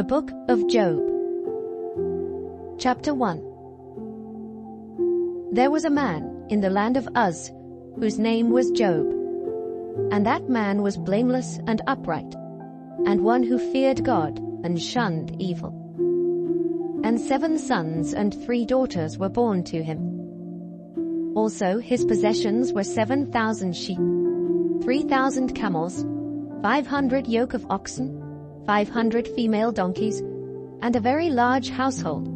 The Book of Job. Chapter 1. There was a man in the land of Uz, whose name was Job. And that man was blameless and upright, and one who feared God and shunned evil. And 7 sons and 3 daughters were born to him. Also his possessions were 7,000 sheep, 3,000 camels, 500 yoke of oxen, 500 female donkeys, and a very large household,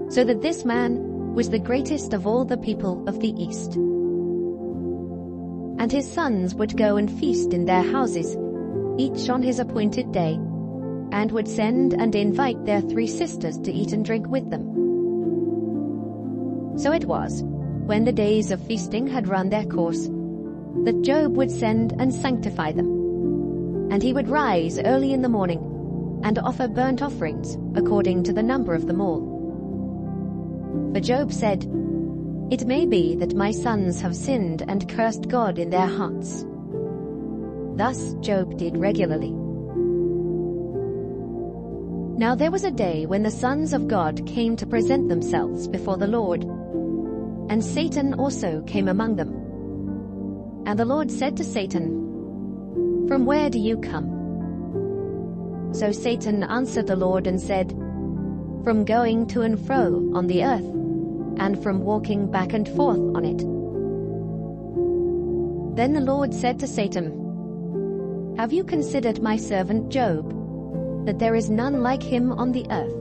so that this man was the greatest of all the people of the East. And his sons would go and feast in their houses, each on his appointed day, and would send and invite their 3 sisters to eat and drink with them. So it was, when the days of feasting had run their course, that Job would send and sanctify them. And he would rise early in the morning, and offer burnt offerings according to the number of them all. For Job said, "It may be that my sons have sinned and cursed God in their hearts." Thus Job did regularly. Now there was a day when the sons of God came to present themselves before the Lord, and Satan also came among them. And the Lord said to Satan, "From where do you come?" So Satan answered the Lord and said, "From going to and fro on the earth, and from walking back and forth on it." Then the Lord said to Satan, "Have you considered my servant Job, that there is none like him on the earth,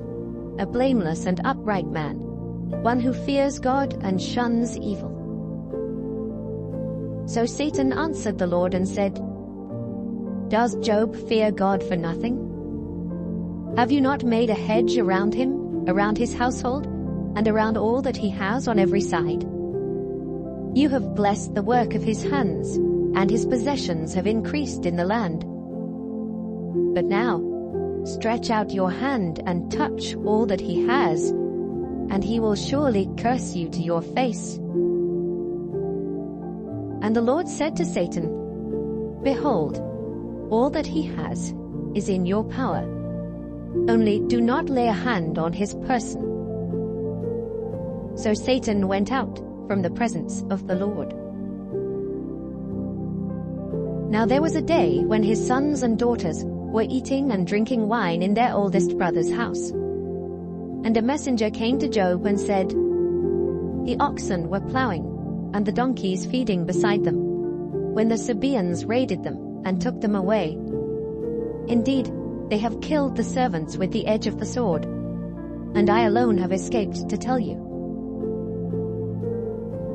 a blameless and upright man, one who fears God and shuns evil?" So Satan answered the Lord and said, "Does Job fear God for nothing? Have you not made a hedge around him, around his household, and around all that he has on every side? You have blessed the work of his hands, and his possessions have increased in the land. But now, stretch out your hand and touch all that he has, and he will surely curse you to your face." And the Lord said to Satan, "Behold, all that he has is in your power. Only do not lay a hand on his person." So Satan went out from the presence of the Lord. Now there was a day when his sons and daughters were eating and drinking wine in their oldest brother's house. And a messenger came to Job and said, "The oxen were plowing, and the donkeys feeding beside them, when the Sabaeans raided them and took them away. Indeed, they have killed the servants with the edge of the sword, and I alone have escaped to tell you."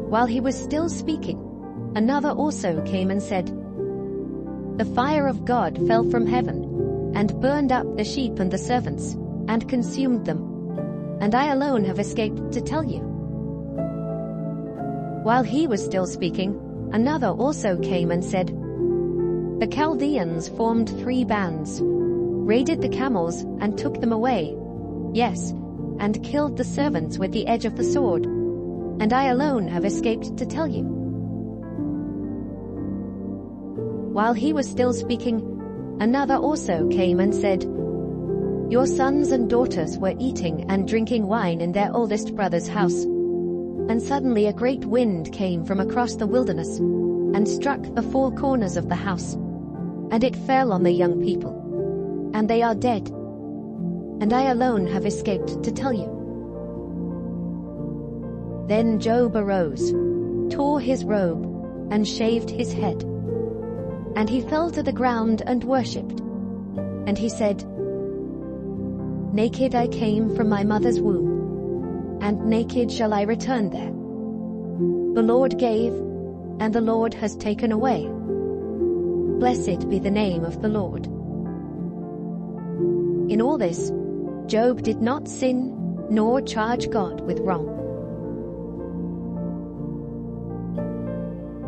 While he was still speaking, another also came and said, "The fire of God fell from heaven, and burned up the sheep and the servants, and consumed them, and I alone have escaped to tell you." While he was still speaking, another also came and said, "The Chaldeans formed 3 bands, raided the camels and took them away, yes, and killed the servants with the edge of the sword, and I alone have escaped to tell you." While he was still speaking, another also came and said, "Your sons and daughters were eating and drinking wine in their oldest brother's house, and suddenly a great wind came from across the wilderness, and struck the 4 corners of the house, and it fell on the young people, and they are dead, and I alone have escaped to tell you." Then Job arose, tore his robe, and shaved his head. And he fell to the ground and worshipped. And he said, "Naked I came from my mother's womb, and naked shall I return there. The Lord gave, and the Lord has taken away. Blessed be the name of the Lord." In all this, Job did not sin, nor charge God with wrong.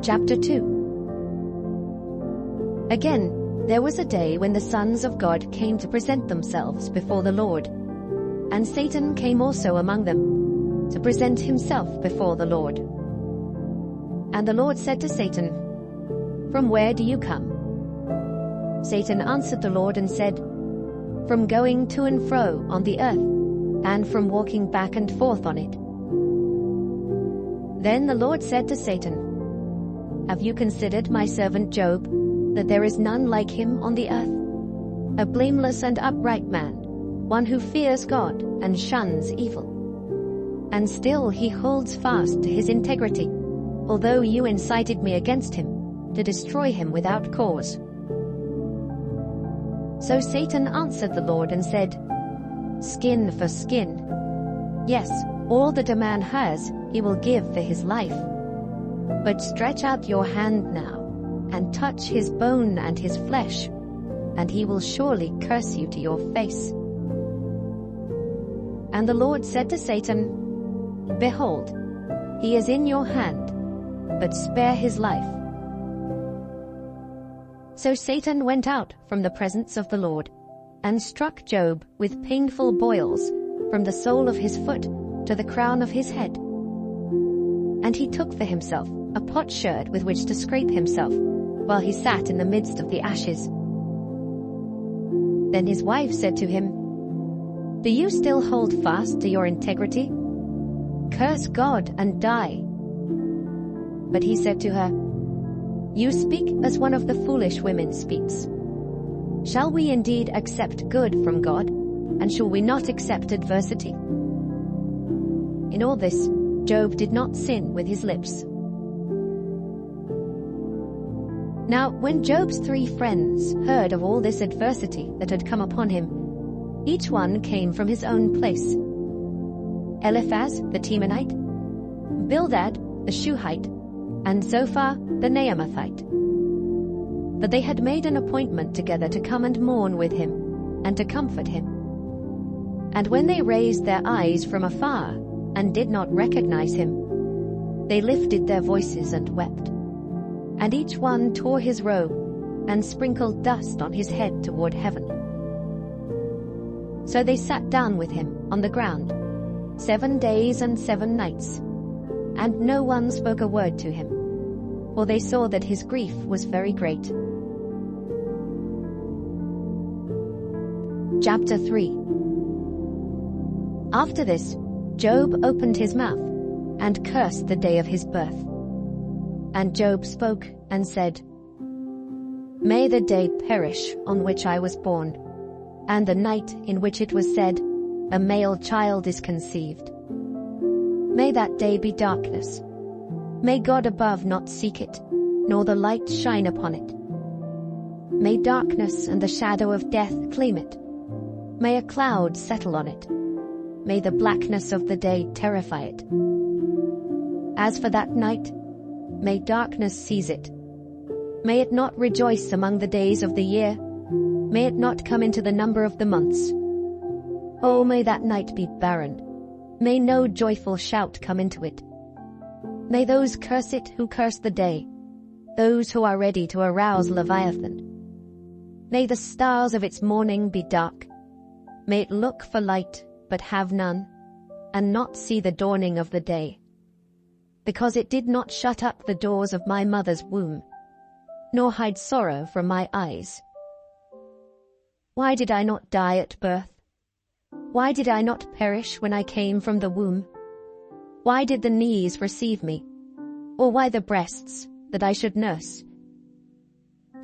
Chapter 2. Again, there was a day when the sons of God came to present themselves before the Lord, and Satan came also among them, to present himself before the Lord. And the Lord said to Satan, "From where do you come?" Satan answered the Lord and said, from going to and fro on the earth, and from walking back and forth on it. Then the Lord said to Satan, "Have you considered my servant Job, that there is none like him on the earth, a blameless and upright man, one who fears God and shuns evil? And still he holds fast to his integrity, although you incited me against him, to destroy him without cause." So Satan answered the Lord and said, "Skin for skin. Yes, all that a man has he will give for his life. But stretch out your hand now, and touch his bone and his flesh, and he will surely curse you to your face." And the Lord said to Satan, "Behold, he is in your hand, but spare his life." So Satan went out from the presence of the Lord, and struck Job with painful boils from the sole of his foot to the crown of his head. And he took for himself a potsherd with which to scrape himself, while he sat in the midst of the ashes. Then his wife said to him, "Do you still hold fast to your integrity? Curse God and die." But he said to her, "You speak as one of the foolish women speaks. Shall we indeed accept good from God, and shall we not accept adversity?" In all this, Job did not sin with his lips. Now, when Job's 3 friends heard of all this adversity that had come upon him, each one came from his own place. Eliphaz the Temanite, Bildad the Shuhite, and Zophar the Naamathite. But they had made an appointment together to come and mourn with him, and to comfort him. And when they raised their eyes from afar, and did not recognize him, they lifted their voices and wept. And each one tore his robe, and sprinkled dust on his head toward heaven. So they sat down with him on the ground, 7 days and 7 nights, and no one spoke a word to him, for they saw that his grief was very great. Chapter 3. After this, Job opened his mouth, and cursed the day of his birth. And Job spoke and said, "May the day perish on which I was born, and the night in which it was said, a male child is conceived. May that day be darkness. May God above not seek it, nor the light shine upon it. May darkness and the shadow of death claim it. May a cloud settle on it. May the blackness of the day terrify it. As for that night, may darkness seize it. May it not rejoice among the days of the year. May it not come into the number of the months. Oh, may that night be barren. May no joyful shout come into it. May those curse it who curse the day, those who are ready to arouse Leviathan. May the stars of its morning be dark. May it look for light, but have none, and not see the dawning of the day. Because it did not shut up the doors of my mother's womb, nor hide sorrow from my eyes. Why did I not die at birth? Why did I not perish when I came from the womb? Why did the knees receive me? Or why the breasts, that I should nurse?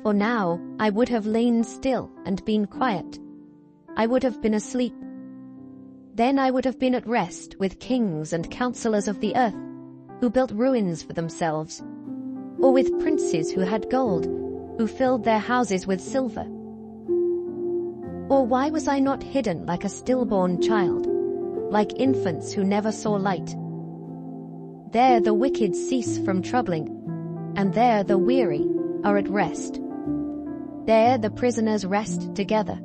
For now I would have lain still and been quiet. I would have been asleep. Then I would have been at rest with kings and counselors of the earth, who built ruins for themselves, or with princes who had gold, who filled their houses with silver. Or why was I not hidden like a stillborn child, like infants who never saw light? There the wicked cease from troubling, and there the weary are at rest. There the prisoners rest together.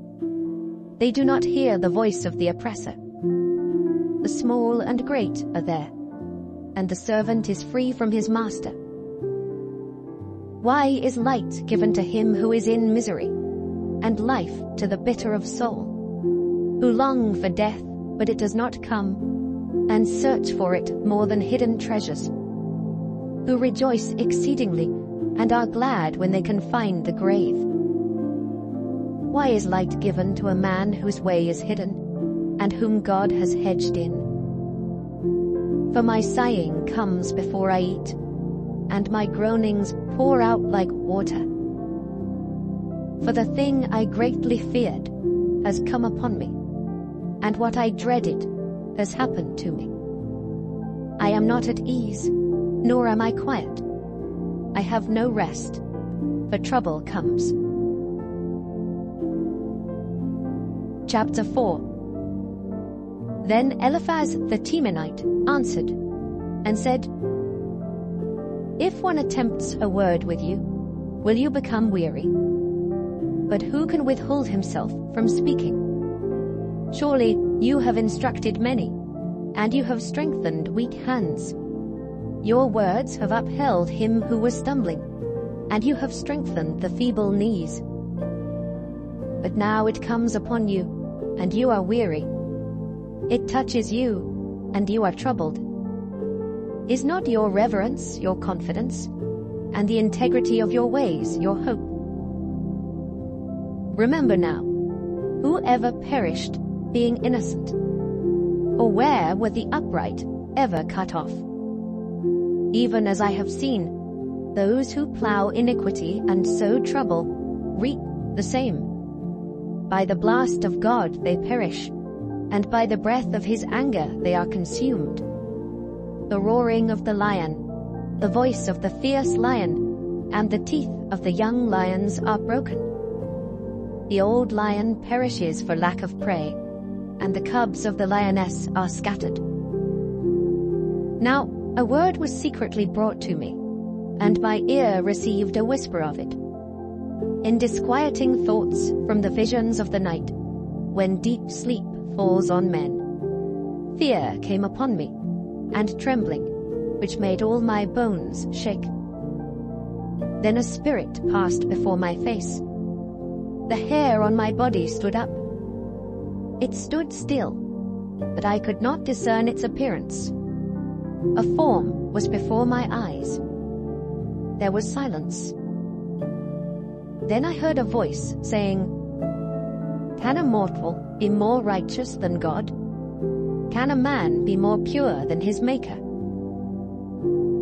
They do not hear the voice of the oppressor. The small and great are there, and the servant is free from his master. Why is light given to him who is in misery, and life to the bitter of soul, who long for death, but it does not come, and search for it more than hidden treasures, who rejoice exceedingly, and are glad when they can find the grave? Why is light given to a man whose way is hidden, and whom God has hedged in? For my sighing comes before I eat, and my groanings pour out like water. For the thing I greatly feared has come upon me, and what I dreaded has happened to me. I am not at ease, nor am I quiet. I have no rest, for trouble comes. Chapter 4. Then Eliphaz the Temanite answered and said, If one attempts a word with you, will you become weary? But who can withhold himself from speaking? Surely you have instructed many, and you have strengthened weak hands. Your words have upheld him who was stumbling, and you have strengthened the feeble knees. But now it comes upon you, and you are weary. It touches you, and you are troubled. Is not your reverence your confidence, and the integrity of your ways your hope? Remember now, who ever perished being innocent? Or where were the upright ever cut off? Even as I have seen, those who plow iniquity and sow trouble reap the same. By the blast of God they perish, and by the breath of his anger they are consumed. The roaring of the lion, the voice of the fierce lion, and the teeth of the young lions are broken. The old lion perishes for lack of prey, and the cubs of the lioness are scattered. Now a word was secretly brought to me, and my ear received a whisper of it. In disquieting thoughts from the visions of the night, when deep sleep falls on men, fear came upon me, and trembling, which made all my bones shake. Then a spirit passed before my face. The hair on my body stood up. It stood still, but I could not discern its appearance. A form was before my eyes. There was silence. Then I heard a voice saying, Can a mortal be more righteous than God? Can a man be more pure than his Maker?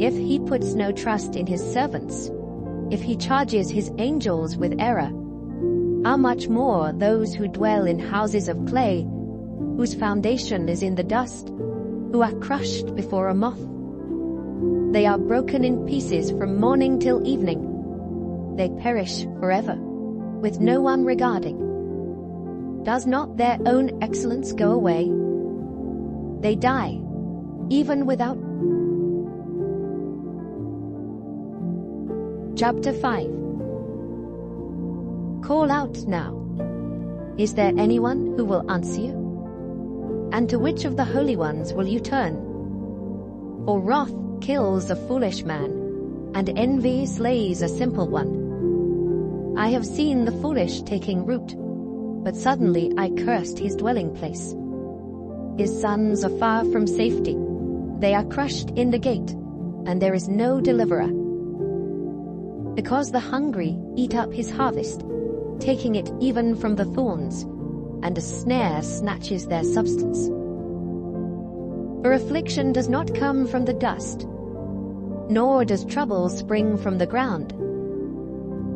If he puts no trust in his servants, if he charges his angels with error, how much more those who dwell in houses of clay, whose foundation is in the dust, who are crushed before a moth? They are broken in pieces from morning till evening. They perish forever, with no one regarding. Does not their own excellence go away? They die, even without. Chapter 5. Call out now. Is there anyone who will answer you? And to which of the holy ones will you turn? For wrath kills a foolish man, and envy slays a simple one. I have seen the foolish taking root, but suddenly I cursed his dwelling place. His sons are far from safety. They are crushed in the gate, and there is no deliverer. Because the hungry eat up his harvest, taking it even from the thorns, and a snare snatches their substance. For affliction does not come from the dust, nor does trouble spring from the ground.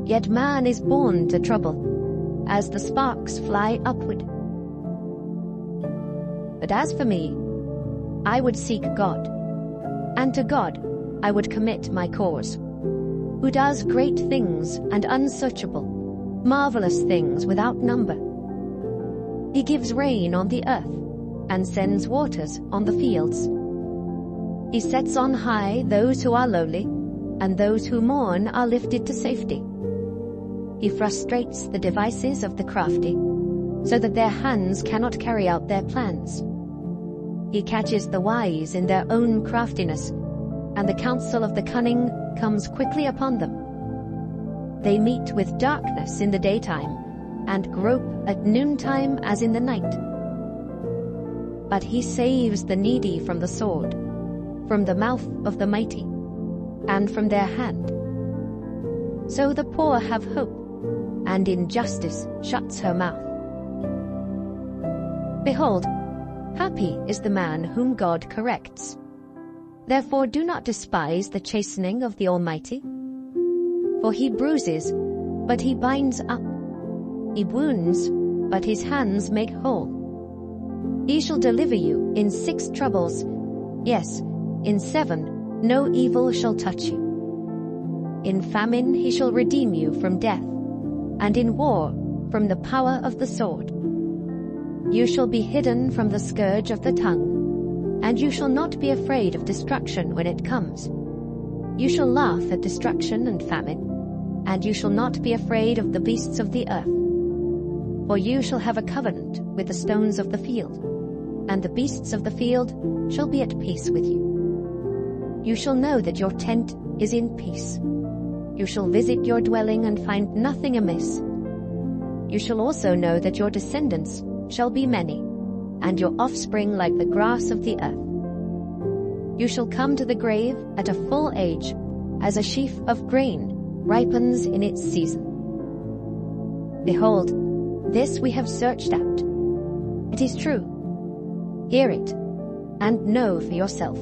Yet man is born to trouble, as the sparks fly upward. But as for me, I would seek God, and to God I would commit my cause, who does great things and unsearchable, marvelous things without number. He gives rain on the earth, and sends waters on the fields. He sets on high those who are lowly, and those who mourn are lifted to safety. He frustrates the devices of the crafty, so that their hands cannot carry out their plans. He catches the wise in their own craftiness, and the counsel of the cunning comes quickly upon them. They meet with darkness in the daytime, and grope at noontime as in the night. But he saves the needy from the sword, from the mouth of the mighty, and from their hand. So the poor have hope, and injustice shuts her mouth. Behold, happy is the man whom God corrects. Therefore do not despise the chastening of the Almighty. For he bruises, but he binds up. He wounds, but his hands make whole. He shall deliver you in 6 troubles. Yes, in 7 no evil shall touch you. In famine he shall redeem you from death, and in war from the power of the sword. You shall be hidden from the scourge of the tongue, and you shall not be afraid of destruction when it comes. You shall laugh at destruction and famine, and you shall not be afraid of the beasts of the earth. For you shall have a covenant with the stones of the field, and the beasts of the field shall be at peace with you. You shall know that your tent is in peace. You shall visit your dwelling and find nothing amiss. You shall also know that your descendants shall be many, and your offspring like the grass of the earth. You shall come to the grave at a full age, as a sheaf of grain ripens in its season. Behold, this we have searched out. It is true. Hear it, and know for yourself.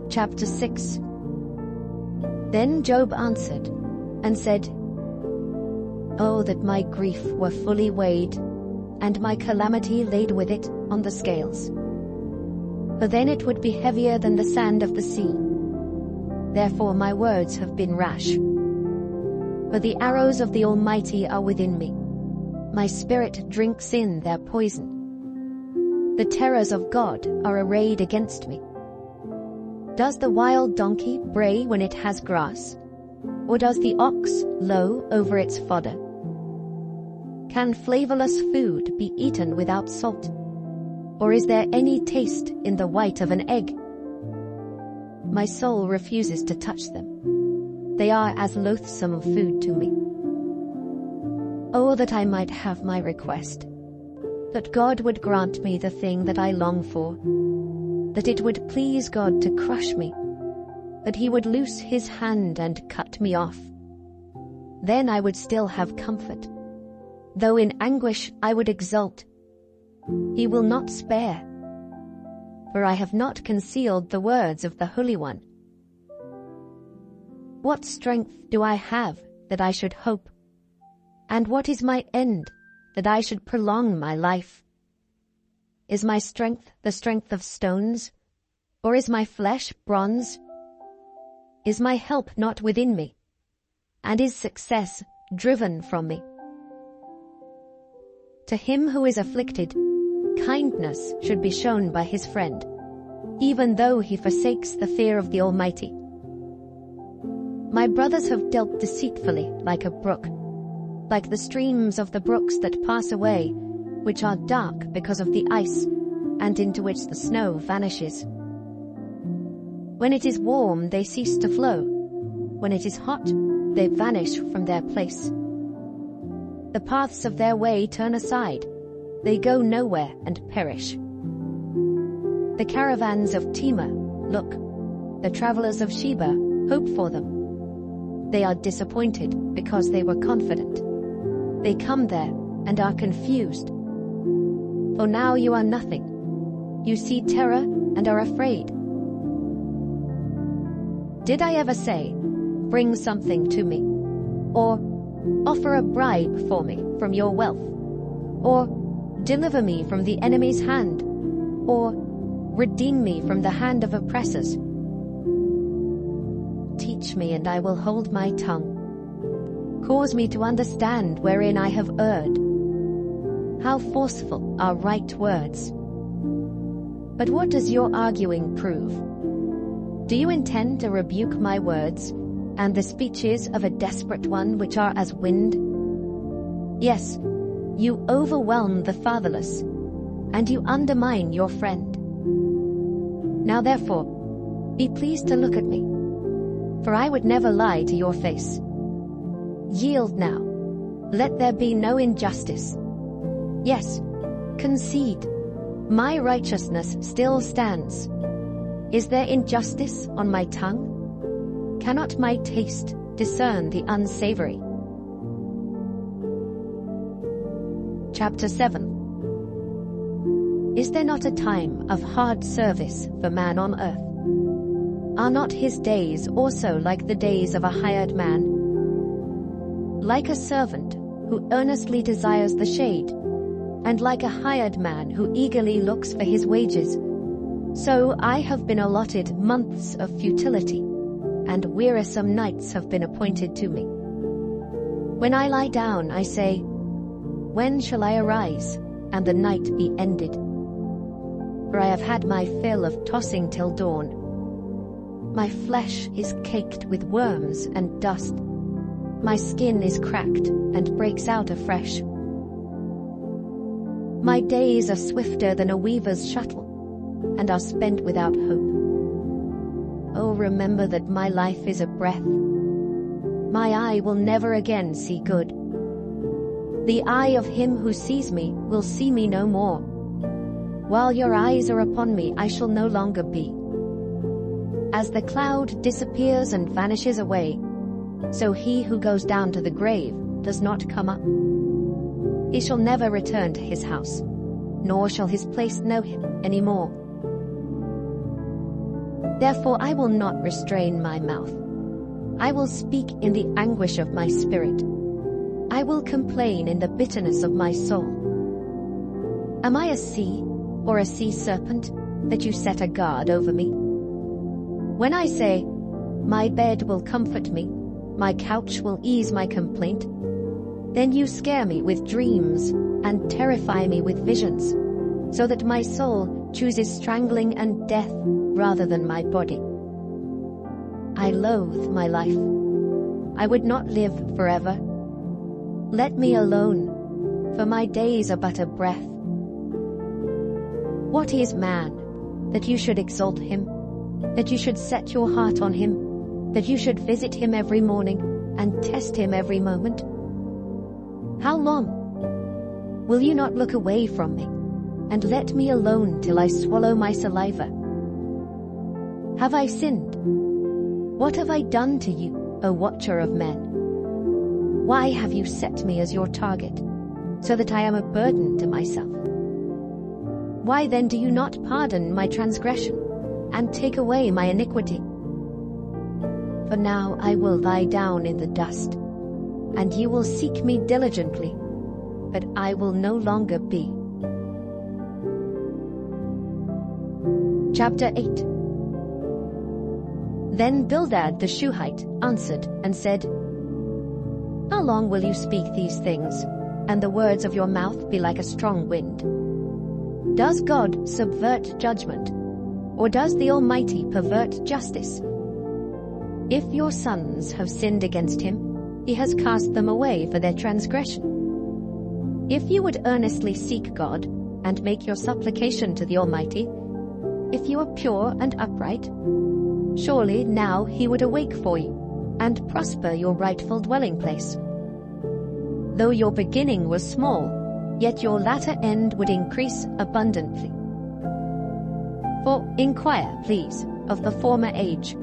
Chapter 6. Then Job answered and said, Oh, that my grief were fully weighed, and my calamity laid with it on the scales. For then it would be heavier than the sand of the sea. Therefore my words have been rash. For the arrows of the Almighty are within me. My spirit drinks in their poison. The terrors of God are arrayed against me. Does the wild donkey bray when it has grass? Or does the ox low over its fodder? Can flavorless food be eaten without salt? Or is there any taste in the white of an egg? My soul refuses to touch them. They are as loathsome food to me. Oh, that I might have my request, that God would grant me the thing that I long for, that it would please God to crush me, that he would loose his hand and cut me off. Then I would still have comfort. Though in anguish I would exult. He will not spare. For I have not concealed the words of the Holy One. What strength do I have that I should hope? And what is my end that I should prolong my life? Is my strength the strength of stones? Or is my flesh bronze? Is my help not within me? And is success driven from me? To him who is afflicted, kindness should be shown by his friend, even though he forsakes the fear of the Almighty. My brothers have dealt deceitfully like a brook, like the streams of the brooks that pass away, which are dark because of the ice, and into which the snow vanishes. When it is warm, they cease to flow. When it is hot, they vanish from their place. The paths of their way turn aside. They go nowhere and perish. The caravans of Tema look. The travelers of Sheba hope for them. They are disappointed because they were confident. They come there and are confused. For now you are nothing. You see terror and are afraid. Did I ever say, bring something to me? Or offer a bribe for me from your wealth? Or deliver me from the enemy's hand? Or redeem me from the hand of oppressors? Teach me and I will hold my tongue. Cause me to understand wherein I have erred. How forceful are right words! But what does your arguing prove? Do you intend to rebuke my words, and the speeches of a desperate one which are as wind? Yes, you overwhelm the fatherless, and you undermine your friend. Now therefore, be pleased to look at me, for I would never lie to your face. Yield now, let there be no injustice. Yes, concede, my righteousness still stands. Is there injustice on my tongue? Cannot my taste discern the unsavory. Chapter 7. Is there not a time of hard service for man on earth? Are not his days also like the days of a hired man? Like a servant who earnestly desires the shade, and like a hired man who eagerly looks for his wages, so I have been allotted months of futility, and wearisome nights have been appointed to me. When I lie down, I say, when shall I arise, and the night be ended? For I have had my fill of tossing till dawn. My flesh is caked with worms and dust. My skin is cracked and breaks out afresh. My days are swifter than a weaver's shuttle, and are spent without hope. Oh, remember that my life is a breath. My eye will never again see good. The eye of him who sees me will see me no more. While your eyes are upon me, I shall no longer be. As the cloud disappears and vanishes away, so he who goes down to the grave does not come up. He shall never return to his house, nor shall his place know him any more. Therefore I will not restrain my mouth. I will speak in the anguish of my spirit. I will complain in the bitterness of my soul. Am I a sea, or a sea serpent, that you set a guard over me? When I say, my bed will comfort me, my couch will ease my complaint, then you scare me with dreams and terrify me with visions, so that my soul chooses strangling and death rather than my body. I loathe my life. I would not live forever. Let me alone, for my days are but a breath. What is man, that you should exalt him, that you should set your heart on him, that you should visit him every morning, and test him every moment? How long? Will you not look away from me, and let me alone till I swallow my saliva? Have I sinned? What have I done to you, O watcher of men? Why have you set me as your target, so that I am a burden to myself? Why then do you not pardon my transgression, and take away my iniquity? For now I will lie down in the dust, and you will seek me diligently, but I will no longer be. Chapter 8. Then Bildad the Shuhite answered and said, How long will you speak these things, and the words of your mouth be like a strong wind? Does God subvert judgment, or does the Almighty pervert justice? If your sons have sinned against him, he has cast them away for their transgression. If you would earnestly seek God, and make your supplication to the Almighty, if you are pure and upright, surely now he would awake for you, and prosper your rightful dwelling place. Though your beginning was small, yet your latter end would increase abundantly. For inquire, please, of the former age,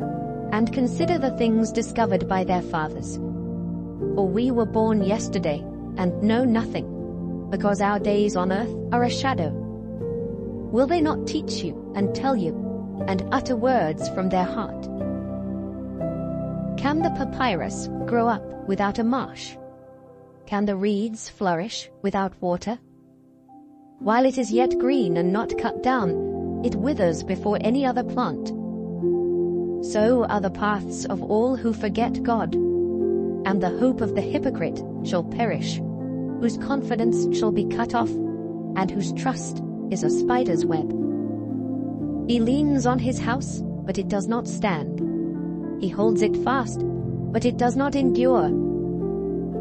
and consider the things discovered by their fathers. For we were born yesterday, and know nothing, because our days on earth are a shadow. Will they not teach you, and tell you, and utter words from their heart? Can the papyrus grow up without a marsh? Can the reeds flourish without water? While it is yet green and not cut down, it withers before any other plant. So are the paths of all who forget God, and the hope of the hypocrite shall perish, whose confidence shall be cut off, and whose trust is a spider's web. He leans on his house, but it does not stand. He holds it fast, but it does not endure.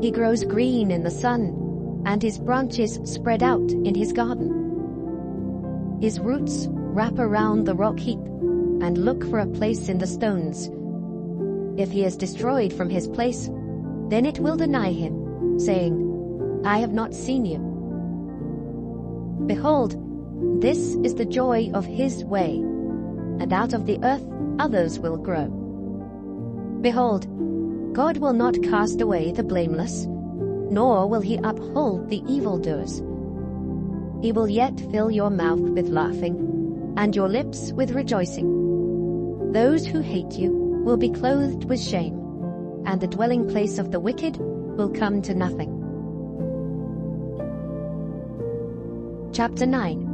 He grows green in the sun, and his branches spread out in his garden. His roots wrap around the rock heap, and look for a place in the stones. If he is destroyed from his place, then it will deny him, saying, I have not seen you. Behold, this is the joy of his way, and out of the earth others will grow. Behold, God will not cast away the blameless, nor will he uphold the evildoers. He will yet fill your mouth with laughing, and your lips with rejoicing. Those who hate you will be clothed with shame, and the dwelling place of the wicked will come to nothing. Chapter 9.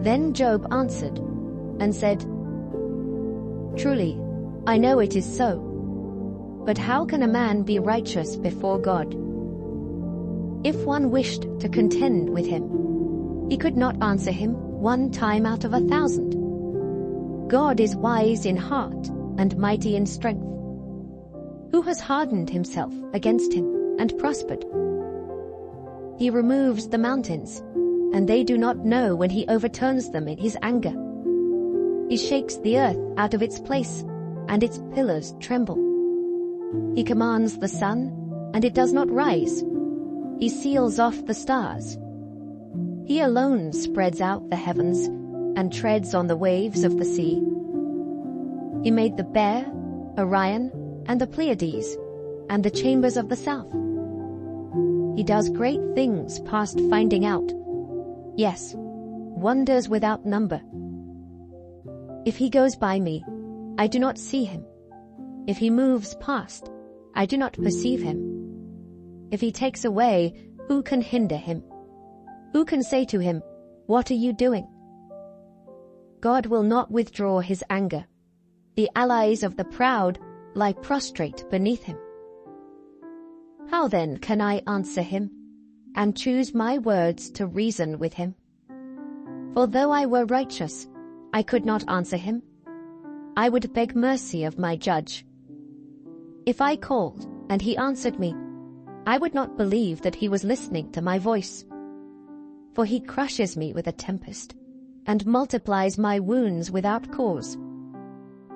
Then Job answered and said, Truly, I know it is so. But how can a man be righteous before God? If one wished to contend with him, he could not answer him 1 time out of 1,000. God is wise in heart and mighty in strength. Who has hardened himself against him and prospered? He removes the mountains, and they do not know when he overturns them in his anger. He shakes the earth out of its place, and its pillars tremble. He commands the sun, and it does not rise. He seals off the stars. He alone spreads out the heavens and treads on the waves of the sea. He made the Bear, Orion, and the Pleiades, and the chambers of the south. He does great things past finding out. Yes, wonders without number. If he goes by me, I do not see him. If he moves past, I do not perceive him. If he takes away, who can hinder him? Who can say to him, What are you doing? God will not withdraw his anger. The allies of the proud lie prostrate beneath him. How then can I answer him, and choose my words to reason with him? For though I were righteous, I could not answer him. I would beg mercy of my judge. If I called, and he answered me, I would not believe that he was listening to my voice. For he crushes me with a tempest, and multiplies my wounds without cause.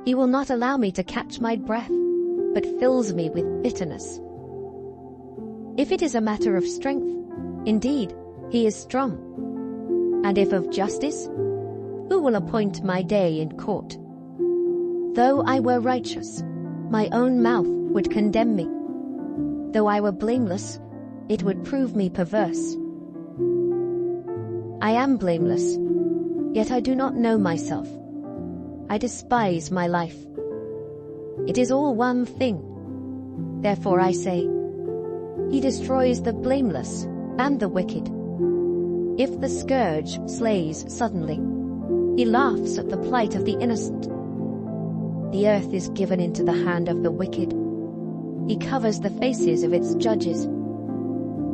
He will not allow me to catch my breath, but fills me with bitterness. If it is a matter of strength, indeed, he is strong. And if of justice, who will appoint my day in court? Though I were righteous, my own mouth would condemn me. Though I were blameless, it would prove me perverse. I am blameless, yet I do not know myself. I despise my life. It is all one thing. Therefore I say, He destroys the blameless and the wicked. If the scourge slays suddenly, He laughs at the plight of the innocent. The earth is given into the hand of the wicked. He covers the faces of its judges.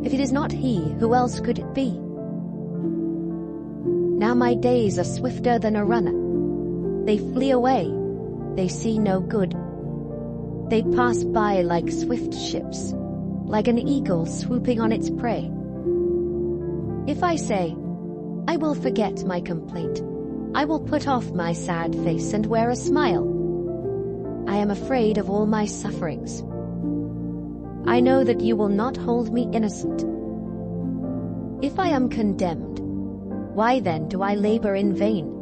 If it is not he, who else could it be? Now my days are swifter than a runner. They flee away. They see no good. They pass by like swift ships, like an eagle swooping on its prey. If I say, I will forget my complaint, I will put off my sad face and wear a smile. I am afraid of all my sufferings. I know that you will not hold me innocent. If I am condemned, why then do I labor in vain?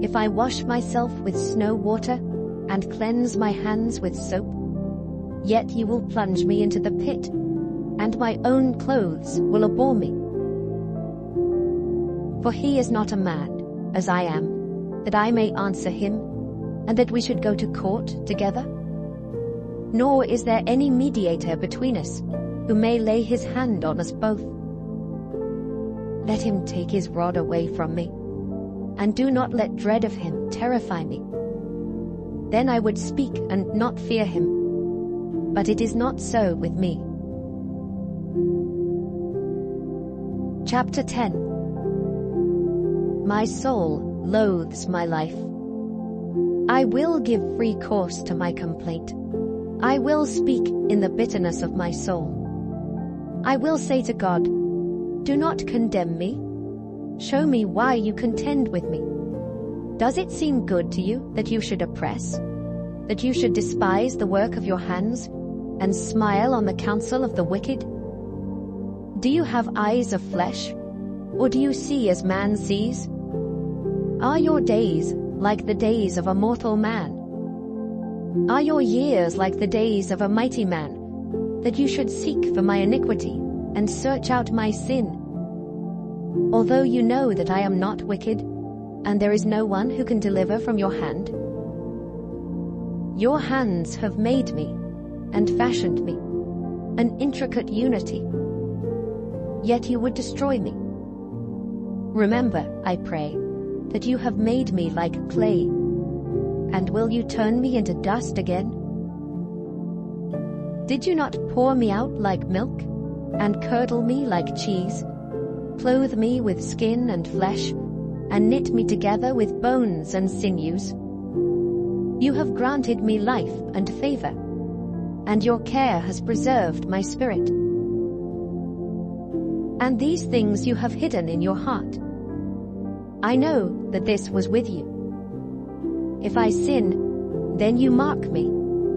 If I wash myself with snow water and cleanse my hands with soap, yet you will plunge me into the pit, and my own clothes will abhor me. For he is not a man, as I am, that I may answer him, and that we should go to court together? Nor is there any mediator between us, who may lay his hand on us both. Let him take his rod away from me, and do not let dread of him terrify me. Then I would speak and not fear him, but it is not so with me. Chapter 10. My soul loathes my life. I will give free course to my complaint. I will speak in the bitterness of my soul. I will say to God, do not condemn me. Show me why you contend with me. Does it seem good to you that you should oppress, that you should despise the work of your hands, and smile on the counsel of the wicked? Do you have eyes of flesh, or do you see as man sees? Are your days like the days of a mortal man? Are your years like the days of a mighty man, that you should seek for my iniquity and search out my sin? Although you know that I am not wicked, and there is no one who can deliver from your hand, your hands have made me and fashioned me, an intricate unity. Yet you would destroy me. Remember, I pray, that you have made me like clay, and will you turn me into dust again? Did you not pour me out like milk, and curdle me like cheese, clothe me with skin and flesh, and knit me together with bones and sinews? You have granted me life and favor, and your care has preserved my spirit. And these things you have hidden in your heart. I know that this was with you. If I sin, then you mark me,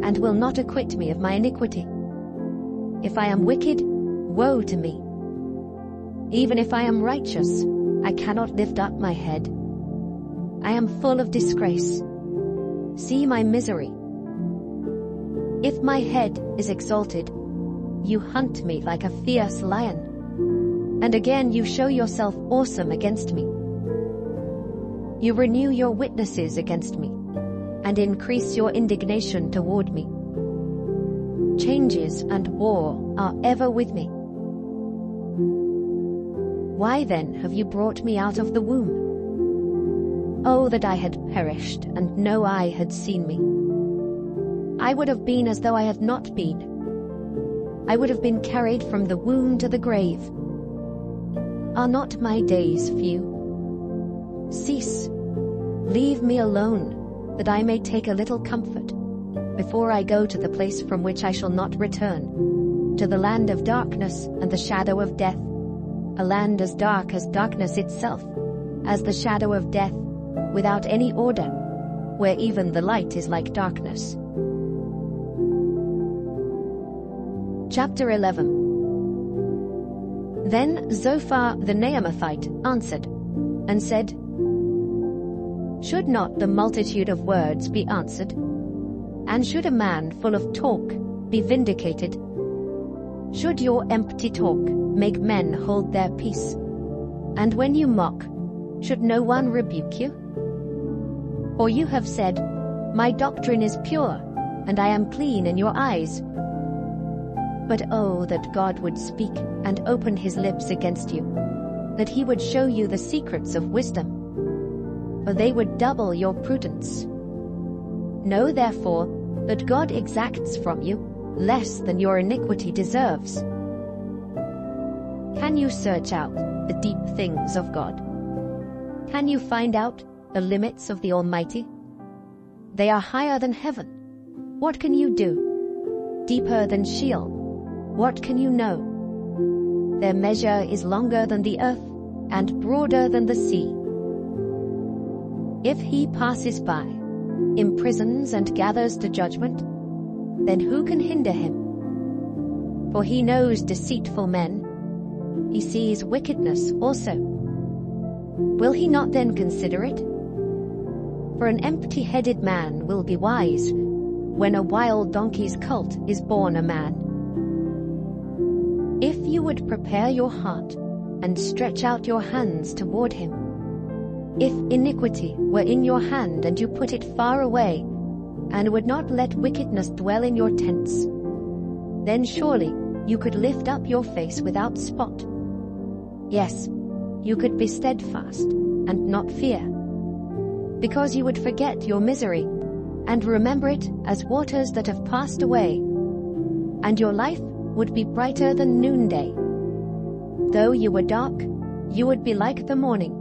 and will not acquit me of my iniquity. If I am wicked, woe to me. Even if I am righteous, I cannot lift up my head. I am full of disgrace. See my misery. If my head is exalted, you hunt me like a fierce lion. And again you show yourself awesome against me. You renew your witnesses against me, and increase your indignation toward me. Changes and war are ever with me. Why then have you brought me out of the womb? Oh, that I had perished, and no eye had seen me. I would have been as though I had not been. I would have been carried from the womb to the grave. Are not my days few? Cease. Leave me alone, that I may take a little comfort, before I go to the place from which I shall not return, to the land of darkness and the shadow of death, a land as dark as darkness itself, as the shadow of death, without any order, where even the light is like darkness. Chapter 11. Then Zophar the Naamathite answered, and said, Should not the multitude of words be answered? And should a man full of talk be vindicated? Should your empty talk make men hold their peace? And when you mock, should no one rebuke you? For you have said, My doctrine is pure, and I am clean in your eyes. But oh, that God would speak and open his lips against you, that he would show you the secrets of wisdom, for they would double your prudence. Know therefore that God exacts from you less than your iniquity deserves. Can you search out the deep things of God? Can you find out the limits of the Almighty? They are higher than heaven. What can you do? Deeper than Sheol. What can you know? Their measure is longer than the earth, and broader than the sea. If he passes by, imprisons and gathers to judgment, then who can hinder him? For he knows deceitful men. He sees wickedness also. Will he not then consider it? For an empty-headed man will be wise, when a wild donkey's colt is born a man. If you would prepare your heart and stretch out your hands toward him, if iniquity were in your hand and you put it far away, and would not let wickedness dwell in your tents, then surely you could lift up your face without spot. Yes, you could be steadfast and not fear, because you would forget your misery and remember it as waters that have passed away, and your life would be brighter than noonday. Though you were dark, you would be like the morning,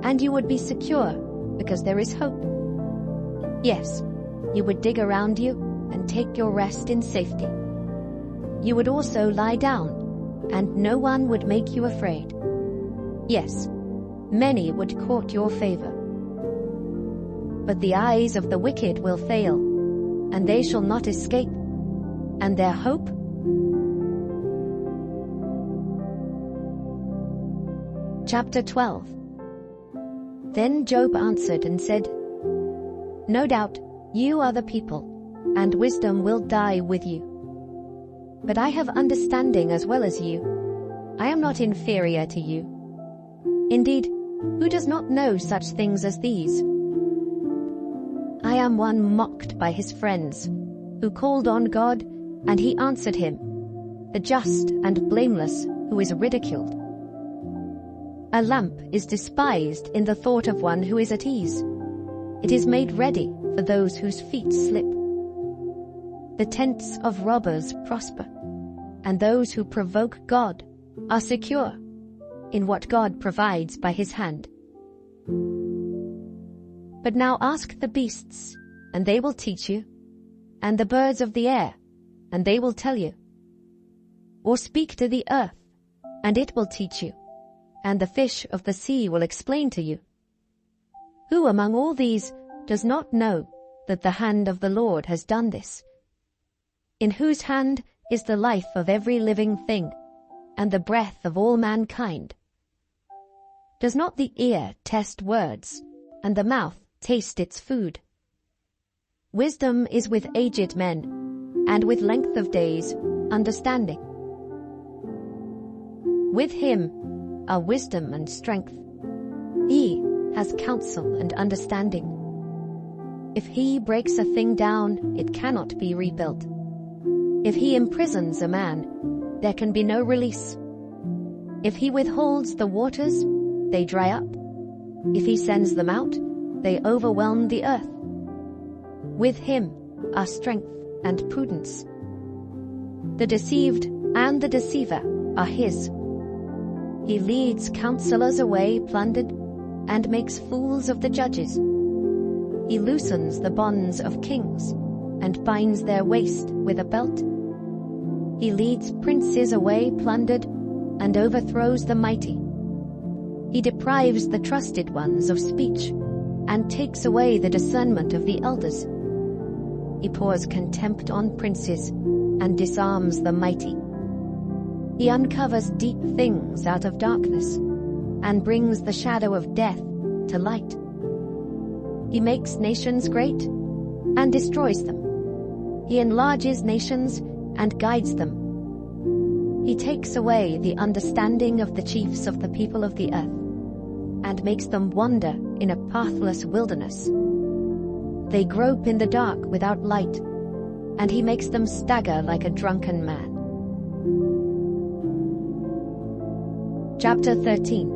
and you would be secure, because there is hope. Yes, you would dig around you and take your rest in safety. You would also lie down, and no one would make you afraid. Yes, many would court your favor. But the eyes of the wicked will fail, and they shall not escape, and their hope Chapter 12. Then Job answered and said, No doubt you are the people, and wisdom will die with you. But I have understanding as well as you. I am not inferior to you. Indeed, who does not know such things as these? I am one mocked by his friends, who called on God, and he answered him, the just and blameless, who is ridiculed. A lamp is despised in the thought of one who is at ease. It is made ready for those whose feet slip. The tents of robbers prosper, and those who provoke God are secure in what God provides by his hand. But now ask the beasts, and they will teach you, and the birds of the air, and they will tell you. Or speak to the earth, and it will teach you, and the fish of the sea will explain to you. Who among all these does not know that the hand of the Lord has done this? In whose hand is the life of every living thing, and the breath of all mankind? Does not the ear test words, and the mouth taste its food? Wisdom is with aged men, and with length of days, understanding. With him are wisdom and strength. He has counsel and understanding. If he breaks a thing down, it cannot be rebuilt. If he imprisons a man, there can be no release. If he withholds the waters, they dry up. If he sends them out, they overwhelm the earth. With him are strength and prudence. The deceived and the deceiver are his. He leads counselors away plundered, and makes fools of the judges. He loosens the bonds of kings, and binds their waist with a belt. He leads princes away plundered, and overthrows the mighty. He deprives the trusted ones of speech, and takes away the discernment of the elders. He pours contempt on princes, and disarms the mighty. He uncovers deep things out of darkness, and brings the shadow of death to light. He makes nations great, and destroys them. He enlarges nations, and guides them. He takes away the understanding of the chiefs of the people of the earth, and makes them wander in a pathless wilderness. They grope in the dark without light, and he makes them stagger like a drunken man. Chapter 13.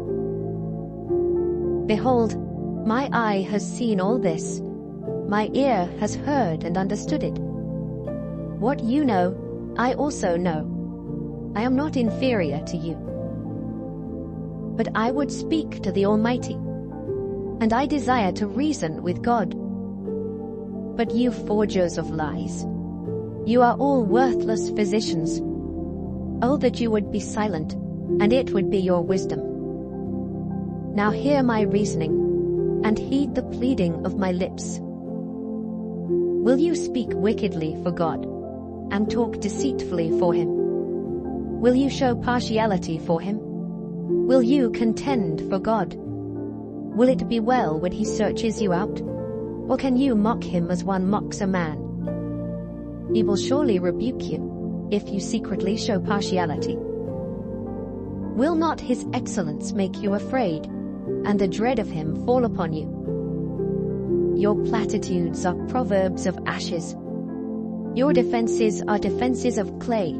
Behold, my eye has seen all this, my ear has heard and understood it. What you know, I also know. I am not inferior to you. But I would speak to the Almighty, and I desire to reason with God. But you forgers of lies, you are all worthless physicians. Oh, that you would be silent, and it would be your wisdom. Now hear my reasoning, and heed the pleading of my lips. Will you speak wickedly for God, and talk deceitfully for him? Will you show partiality for him? Will you contend for God? Will it be well when he searches you out? Or can you mock him as one mocks a man? He will surely rebuke you, if you secretly show partiality. Will not his excellence make you afraid, and the dread of him fall upon you? Your platitudes are proverbs of ashes. Your defenses are defenses of clay.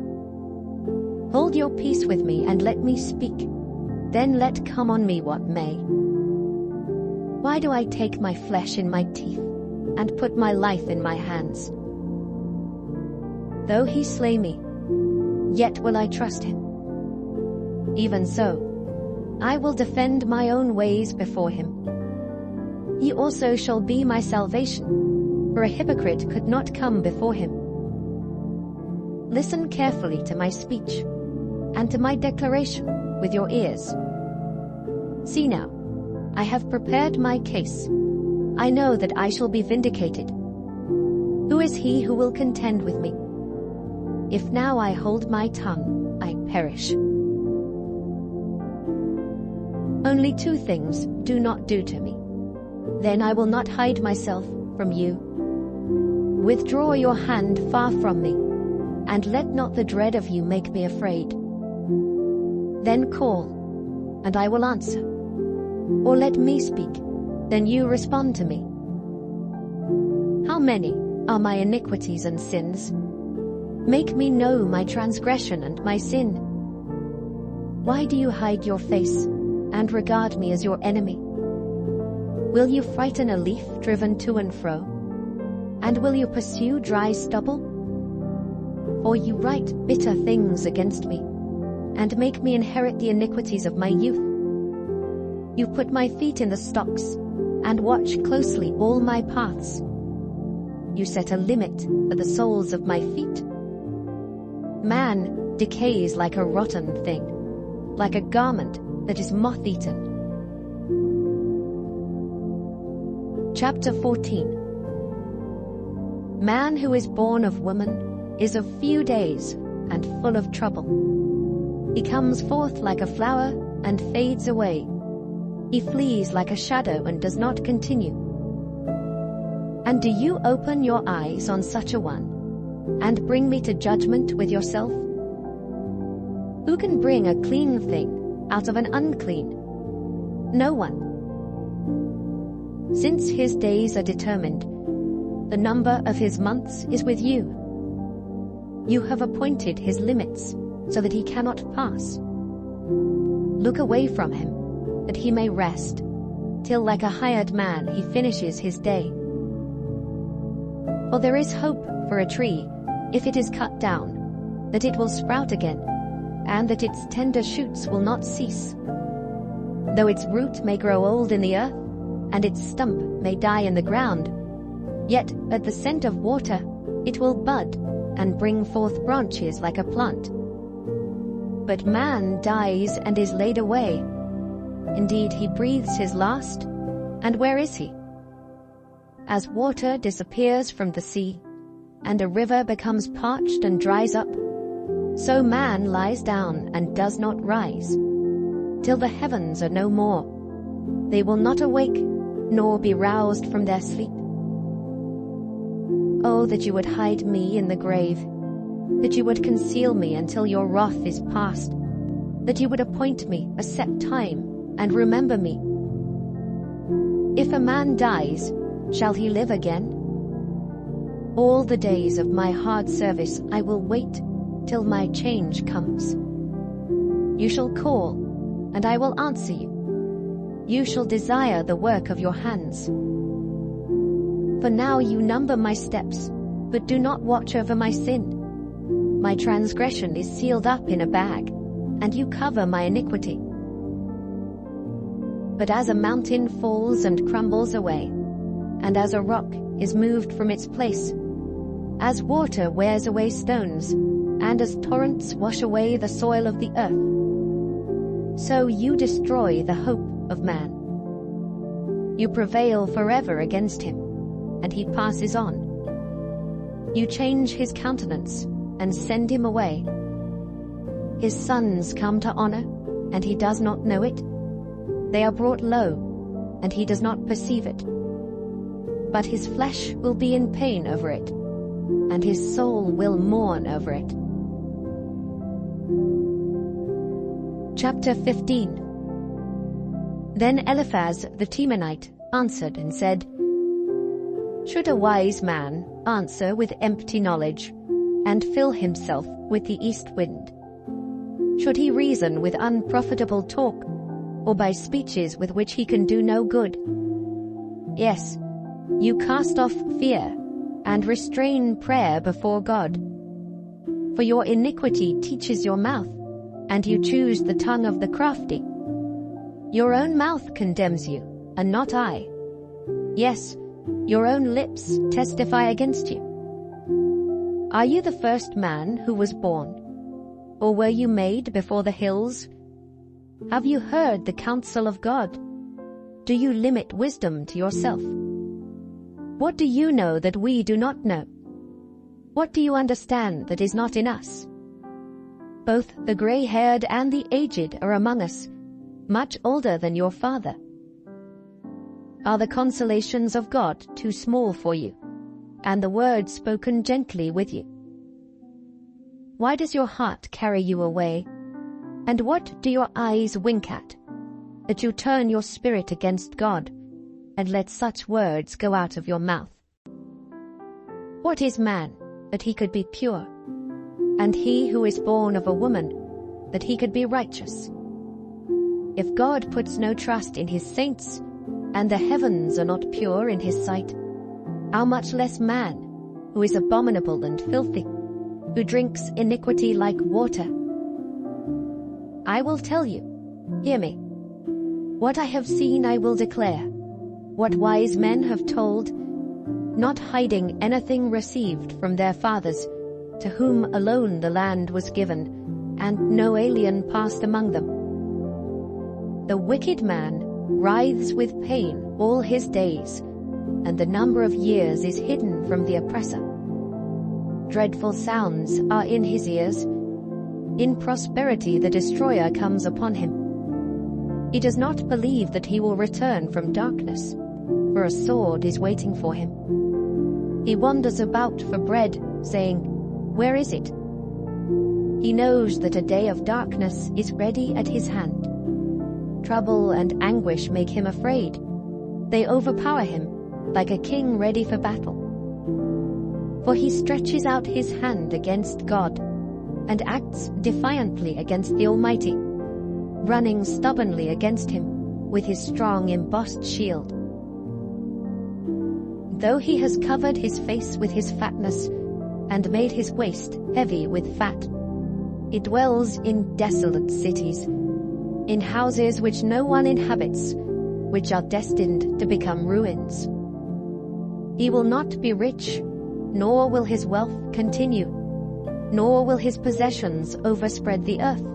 Hold your peace with me and let me speak. Then let come on me what may. Why do I take my flesh in my teeth, and put my life in my hands? Though he slay me, yet will I trust him. Even so, I will defend my own ways before him. He also shall be my salvation, for a hypocrite could not come before him. Listen carefully to my speech, and to my declaration with your ears. See now, I have prepared my case. I know that I shall be vindicated. Who is he who will contend with me? If now I hold my tongue, I perish. Only two things do not do to me. Then I will not hide myself from you. Withdraw your hand far from me, and let not the dread of you make me afraid. Then call, and I will answer. Or let me speak, then you respond to me. How many are my iniquities and sins? Make me know my transgression and my sin. Why do you hide your face and regard me as your enemy? Will you frighten a leaf driven to and fro? And will you pursue dry stubble? For you write bitter things against me, and make me inherit the iniquities of my youth. You put my feet in the stocks, and watch closely all my paths. You set a limit for the soles of my feet. Man decays like a rotten thing, like a garment that is moth-eaten. Chapter 14. Man who is born of woman is of few days and full of trouble. He comes forth like a flower and fades away. He flees like a shadow and does not continue. And do you open your eyes on such a one, and bring me to judgment with yourself? Who can bring a clean thing out of an unclean? No one. Since his days are determined, the number of his months is with you. You have appointed his limits so that he cannot pass. Look away from him, that he may rest, till like a hired man he finishes his day. For there is hope for a tree, if it is cut down, that it will sprout again, and that its tender shoots will not cease. Though its root may grow old in the earth, and its stump may die in the ground, yet at the scent of water it will bud and bring forth branches like a plant. But man dies and is laid away. Indeed, he breathes his last, and where is he? As water disappears from the sea, and a river becomes parched and dries up, so man lies down and does not rise, till the heavens are no more. They will not awake, nor be roused from their sleep. Oh, that you would hide me in the grave, that you would conceal me until your wrath is past, that you would appoint me a set time and remember me. If a man dies, shall he live again? All the days of my hard service I will wait till my change comes. You shall call, and I will answer you. You shall desire the work of your hands. For now you number my steps, but do not watch over my sin. My transgression is sealed up in a bag, and you cover my iniquity. But as a mountain falls and crumbles away, and as a rock is moved from its place, as water wears away stones, and as torrents wash away the soil of the earth, so you destroy the hope of man. You prevail forever against him, and he passes on. You change his countenance and send him away. His sons come to honor, and he does not know it. They are brought low, and he does not perceive it. But his flesh will be in pain over it, and his soul will mourn over it. Chapter 15. Then Eliphaz the Temanite answered and said, Should a wise man answer with empty knowledge, and fill himself with the east wind? Should he reason with unprofitable talk, or by speeches with which he can do no good? Yes, you cast off fear, and restrain prayer before God. For your iniquity teaches your mouth, and you choose the tongue of the crafty. Your own mouth condemns you, and not I. Yes, your own lips testify against you. Are you the first man who was born? Or were you made before the hills? Have you heard the counsel of God? Do you limit wisdom to yourself? What do you know that we do not know? What do you understand that is not in us? Both the gray-haired and the aged are among us, much older than your father. Are the consolations of God too small for you? and the word spoken gently with you? Why does your heart carry you away? And what do your eyes wink at, that you turn your spirit against God, and let such words go out of your mouth? What is man, that he could be pure? And he who is born of a woman, that he could be righteous? If God puts no trust in his saints, and the heavens are not pure in his sight, how much less man, who is abominable and filthy, who drinks iniquity like water? I will tell you, hear me. What I have seen I will declare, what wise men have told, not hiding anything received from their fathers, to whom alone the land was given, and no alien passed among them. The wicked man writhes with pain all his days, and the number of years is hidden from the oppressor. Dreadful sounds are in his ears. In prosperity the destroyer comes upon him. He does not believe that he will return from darkness, for a sword is waiting for him. He wanders about for bread, saying, "Where is it?" He knows that a day of darkness is ready at his hand. Trouble and anguish make him afraid. They overpower him, like a king ready for battle. For he stretches out his hand against God, and acts defiantly against the Almighty, running stubbornly against him with his strong embossed shield. Though he has covered his face with his fatness, and made his waist heavy with fat, he dwells in desolate cities, in houses which no one inhabits, which are destined to become ruins. He will not be rich, nor will his wealth continue, nor will his possessions overspread the earth.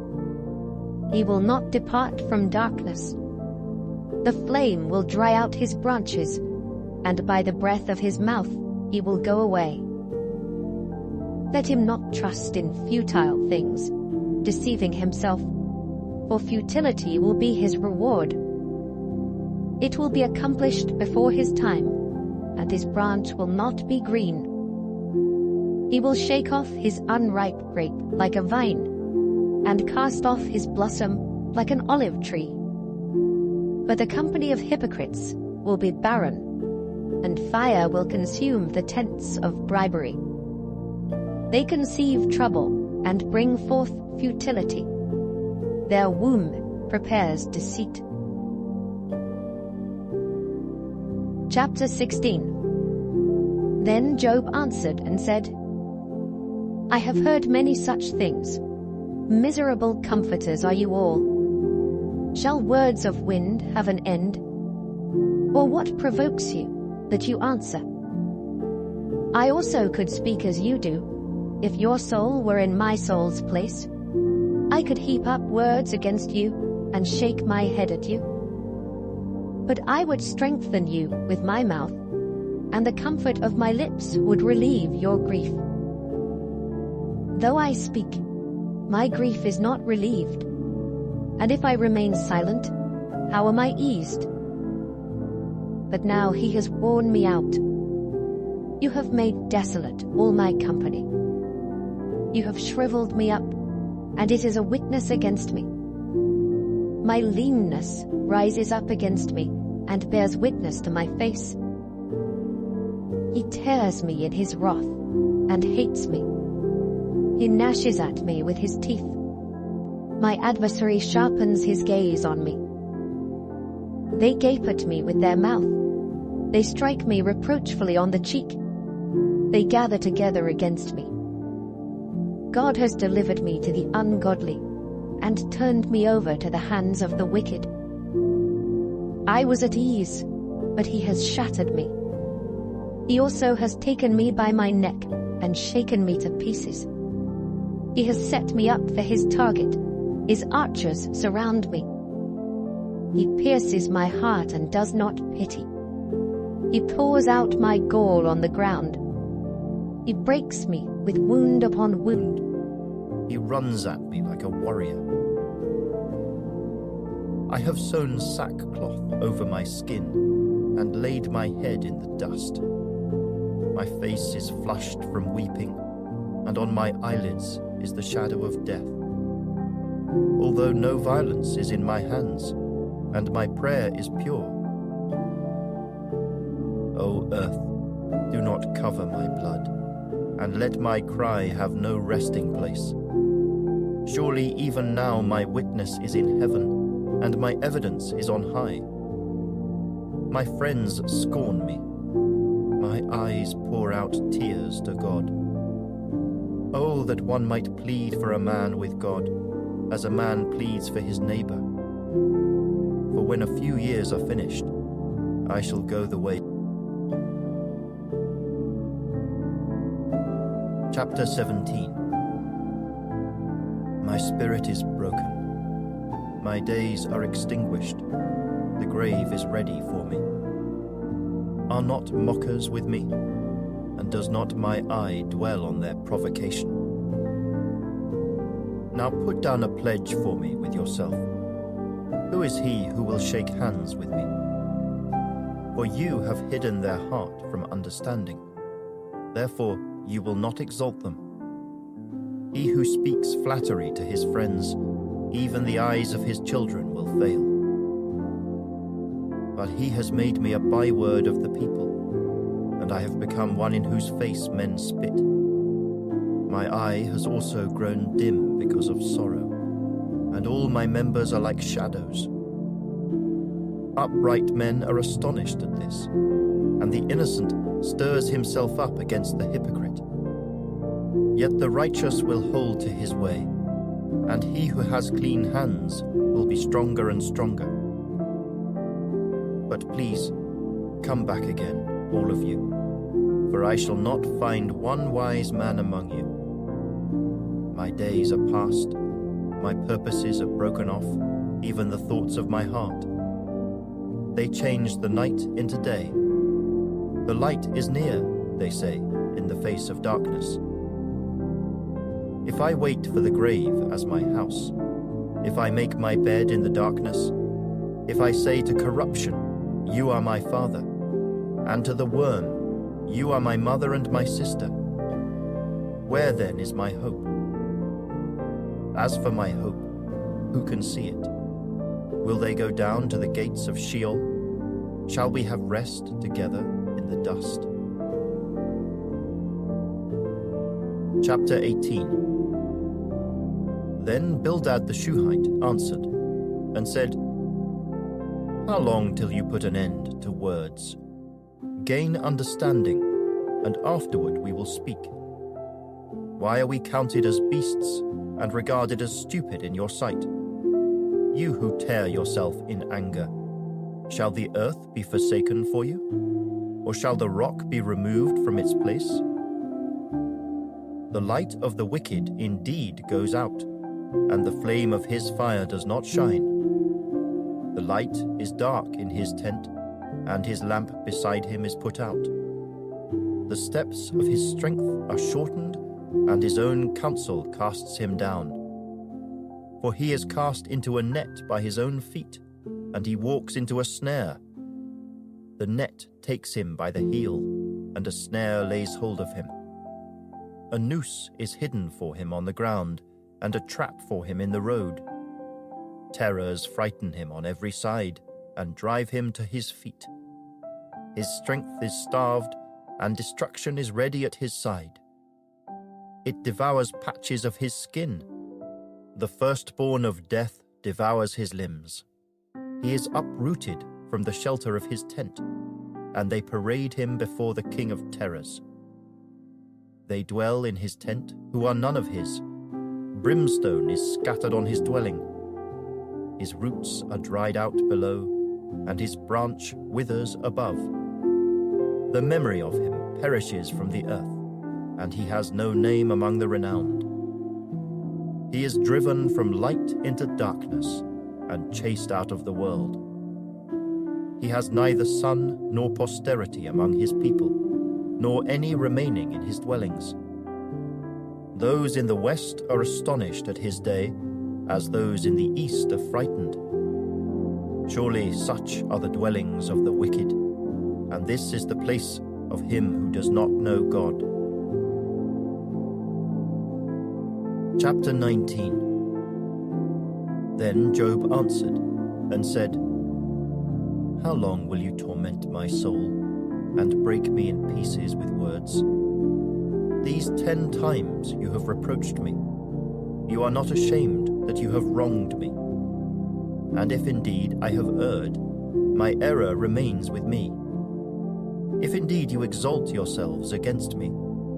He will not depart from darkness. The flame will dry out his branches, and by the breath of his mouth he will go away. Let him not trust in futile things, deceiving himself, for futility will be his reward. It will be accomplished before his time, and his branch will not be green. He will shake off his unripe grape like a vine, and cast off his blossom like an olive tree. But the company of hypocrites will be barren, and fire will consume the tents of bribery. They conceive trouble and bring forth futility. Their womb prepares deceit. Chapter 16. Then Job answered and said, I have heard many such things. Miserable comforters are you all. Shall words of wind have an end? Or what provokes you, that you answer? I also could speak as you do, if your soul were in my soul's place. I could heap up words against you, and shake my head at you. But I would strengthen you with my mouth, and the comfort of my lips would relieve your grief. Though I speak, my grief is not relieved. And if I remain silent, how am I eased? But now he has worn me out. You have made desolate all my company. You have shriveled me up, and it is a witness against me. My leanness rises up against me, and bears witness to my face. He tears me in his wrath, and hates me. He gnashes at me with his teeth. My adversary sharpens his gaze on me. They gape at me with their mouth. They strike me reproachfully on the cheek. They gather together against me. God has delivered me to the ungodly, and turned me over to the hands of the wicked. I was at ease, but he has shattered me. He also has taken me by my neck, and shaken me to pieces. He has set me up for his target. His archers surround me. He pierces my heart and does not pity. He pours out my gall on the ground. He breaks me with wound upon wound. He runs at me like a warrior. I have sewn sackcloth over my skin, and laid my head in the dust. My face is flushed from weeping, and on my eyelids is the shadow of death. Although no violence is in my hands, and my prayer is pure. O earth, do not cover my blood, and let my cry have no resting place. Surely even now my witness is in heaven, and my evidence is on high. My friends scorn me. My eyes pour out tears to God. Oh, that one might plead for a man with God, as a man pleads for his neighbor. For when a few years are finished, I shall go the way. Chapter 17. My spirit is broken. My days are extinguished. The grave is ready for me. Are not mockers with me? And does not my eye dwell on their provocation? Now put down a pledge for me with yourself. Who is he who will shake hands with me? For you have hidden their heart from understanding. Therefore you will not exalt them. He who speaks flattery to his friends, even the eyes of his children will fail. But he has made me a byword of the people, and I have become one in whose face men spit. My eye has also grown dim because of sorrow, and all my members are like shadows. Upright men are astonished at this, and the innocent stirs himself up against the hypocrite. Yet the righteous will hold to his way, and he who has clean hands will be stronger and stronger. But please, come back again, all of you, for I shall not find one wise man among you. My days are past, my purposes are broken off, even the thoughts of my heart. They change the night into day. The light is near, they say, in the face of darkness. If I wait for the grave as my house, if I make my bed in the darkness, if I say to corruption, you are my father, and to the worm, you are my mother and my sister, where then is my hope? As for my hope, who can see it? Will they go down to the gates of Sheol? Shall we have rest together in the dust? Chapter 18. Then Bildad the Shuhite answered and said, How long till you put an end to words? Gain understanding, and afterward we will speak. Why are we counted as beasts and regarded as stupid in your sight? You who tear yourself in anger, shall the earth be forsaken for you? Or shall the rock be removed from its place? The light of the wicked indeed goes out, and the flame of his fire does not shine. The light is dark in his tent, and his lamp beside him is put out. The steps of his strength are shortened, and his own counsel casts him down. For he is cast into a net by his own feet, and he walks into a snare. The net takes him by the heel, and a snare lays hold of him. A noose is hidden for him on the ground, and a trap for him in the road. Terrors frighten him on every side, and drive him to his feet. His strength is starved, and destruction is ready at his side. It devours patches of his skin. The firstborn of death devours his limbs. He is uprooted from the shelter of his tent, and they parade him before the king of terrors. They dwell in his tent who are none of his. Brimstone is scattered on his dwelling. His roots are dried out below, and his branch withers above. The memory of him perishes from the earth, and he has no name among the renowned. He is driven from light into darkness, and chased out of the world. He has neither son nor posterity among his people, nor any remaining in his dwellings. Those in the west are astonished at his day, as those in the east are frightened. Surely such are the dwellings of the wicked, and this is the place of him who does not know God. Chapter 19. Then Job answered and said, How long will you torment my soul and break me in pieces with words? These 10 times you have reproached me. You are not ashamed that you have wronged me. And if indeed I have erred, my error remains with me. If indeed you exalt yourselves against me,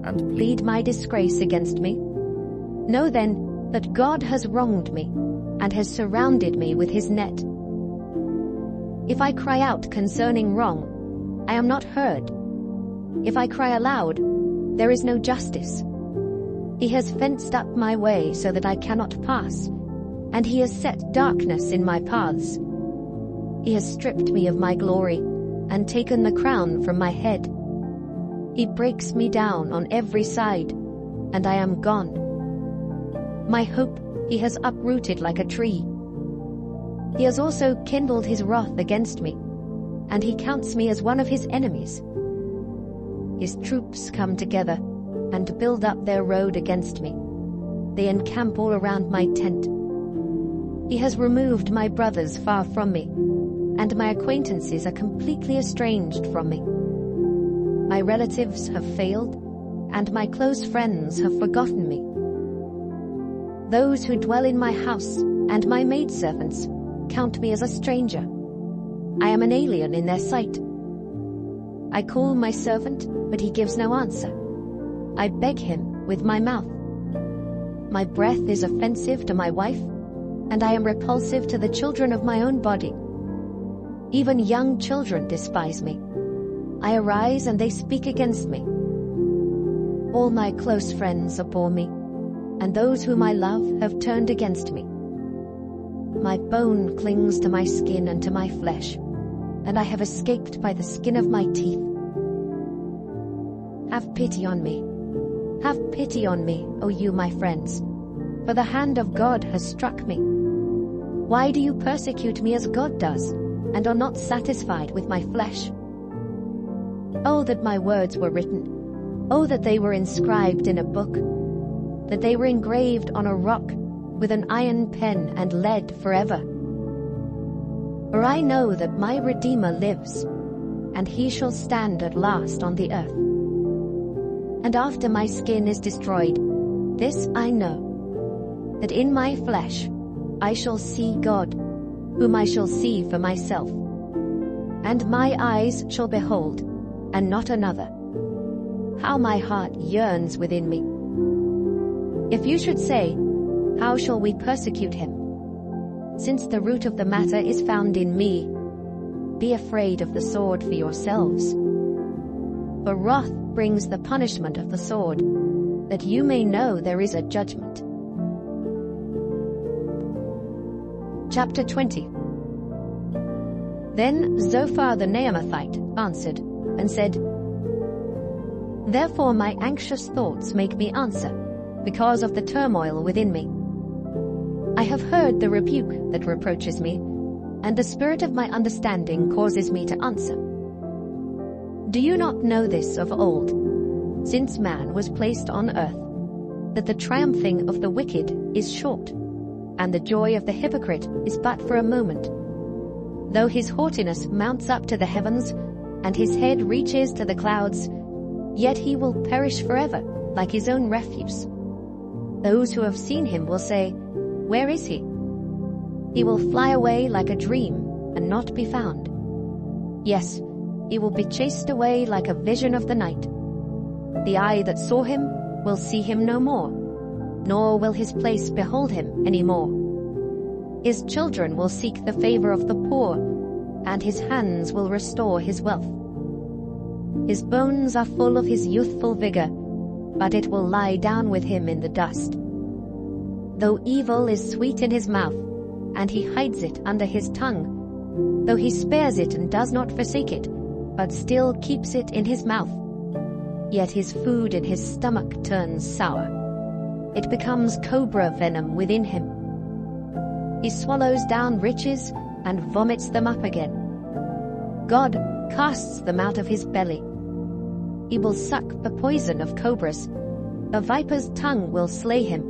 and plead my disgrace against me, know then that God has wronged me, and has surrounded me with his net. If I cry out concerning wrong, I am not heard. If I cry aloud, there is no justice. He has fenced up my way so that I cannot pass, and he has set darkness in my paths. He has stripped me of my glory, and taken the crown from my head. He breaks me down on every side, and I am gone. My hope he has uprooted like a tree. He has also kindled his wrath against me, and he counts me as one of his enemies. His troops come together and build up their road against me. They encamp all around my tent. He has removed my brothers far from me, and my acquaintances are completely estranged from me. My relatives have failed, and my close friends have forgotten me. Those who dwell in my house and my maidservants count me as a stranger. I am an alien in their sight. I call my servant, but he gives no answer. I beg him with my mouth. My breath is offensive to my wife, and I am repulsive to the children of my own body. Even young children despise me. I arise and they speak against me. All my close friends abhor me, and those whom I love have turned against me. My bone clings to my skin and to my flesh, and I have escaped by the skin of my teeth. Have pity on me. Have pity on me, O you my friends, for the hand of God has struck me. Why do you persecute me as God does, and are not satisfied with my flesh? Oh, that my words were written. Oh, that they were inscribed in a book, that they were engraved on a rock with an iron pen and lead forever. For I know that my Redeemer lives, and he shall stand at last on the earth. And after my skin is destroyed, this I know, that in my flesh I shall see God, whom I shall see for myself, and my eyes shall behold, and not another. How my heart yearns within me. If you should say, how shall we persecute him? Since the root of the matter is found in me, be afraid of the sword for yourselves. For wrath brings the punishment of the sword, that you may know there is a judgment. Chapter 20. Then Zophar the Naamathite answered and said, Therefore my anxious thoughts make me answer, because of the turmoil within me. I have heard the rebuke that reproaches me, and the spirit of my understanding causes me to answer. Do you not know this of old, since man was placed on earth, that the triumphing of the wicked is short, and the joy of the hypocrite is but for a moment? Though his haughtiness mounts up to the heavens, and his head reaches to the clouds, yet he will perish forever, like his own refuse. Those who have seen him will say, Where is he? He will fly away like a dream, and not be found. Yes, he will be chased away like a vision of the night. The eye that saw him will see him no more, nor will his place behold him any more. His children will seek the favor of the poor, and his hands will restore his wealth. His bones are full of his youthful vigor, but it will lie down with him in the dust. Though evil is sweet in his mouth, and he hides it under his tongue, though he spares it and does not forsake it, but still keeps it in his mouth, yet his food in his stomach turns sour. It becomes cobra venom within him. He swallows down riches and vomits them up again. God casts them out of his belly. He will suck the poison of cobras. A viper's tongue will slay him.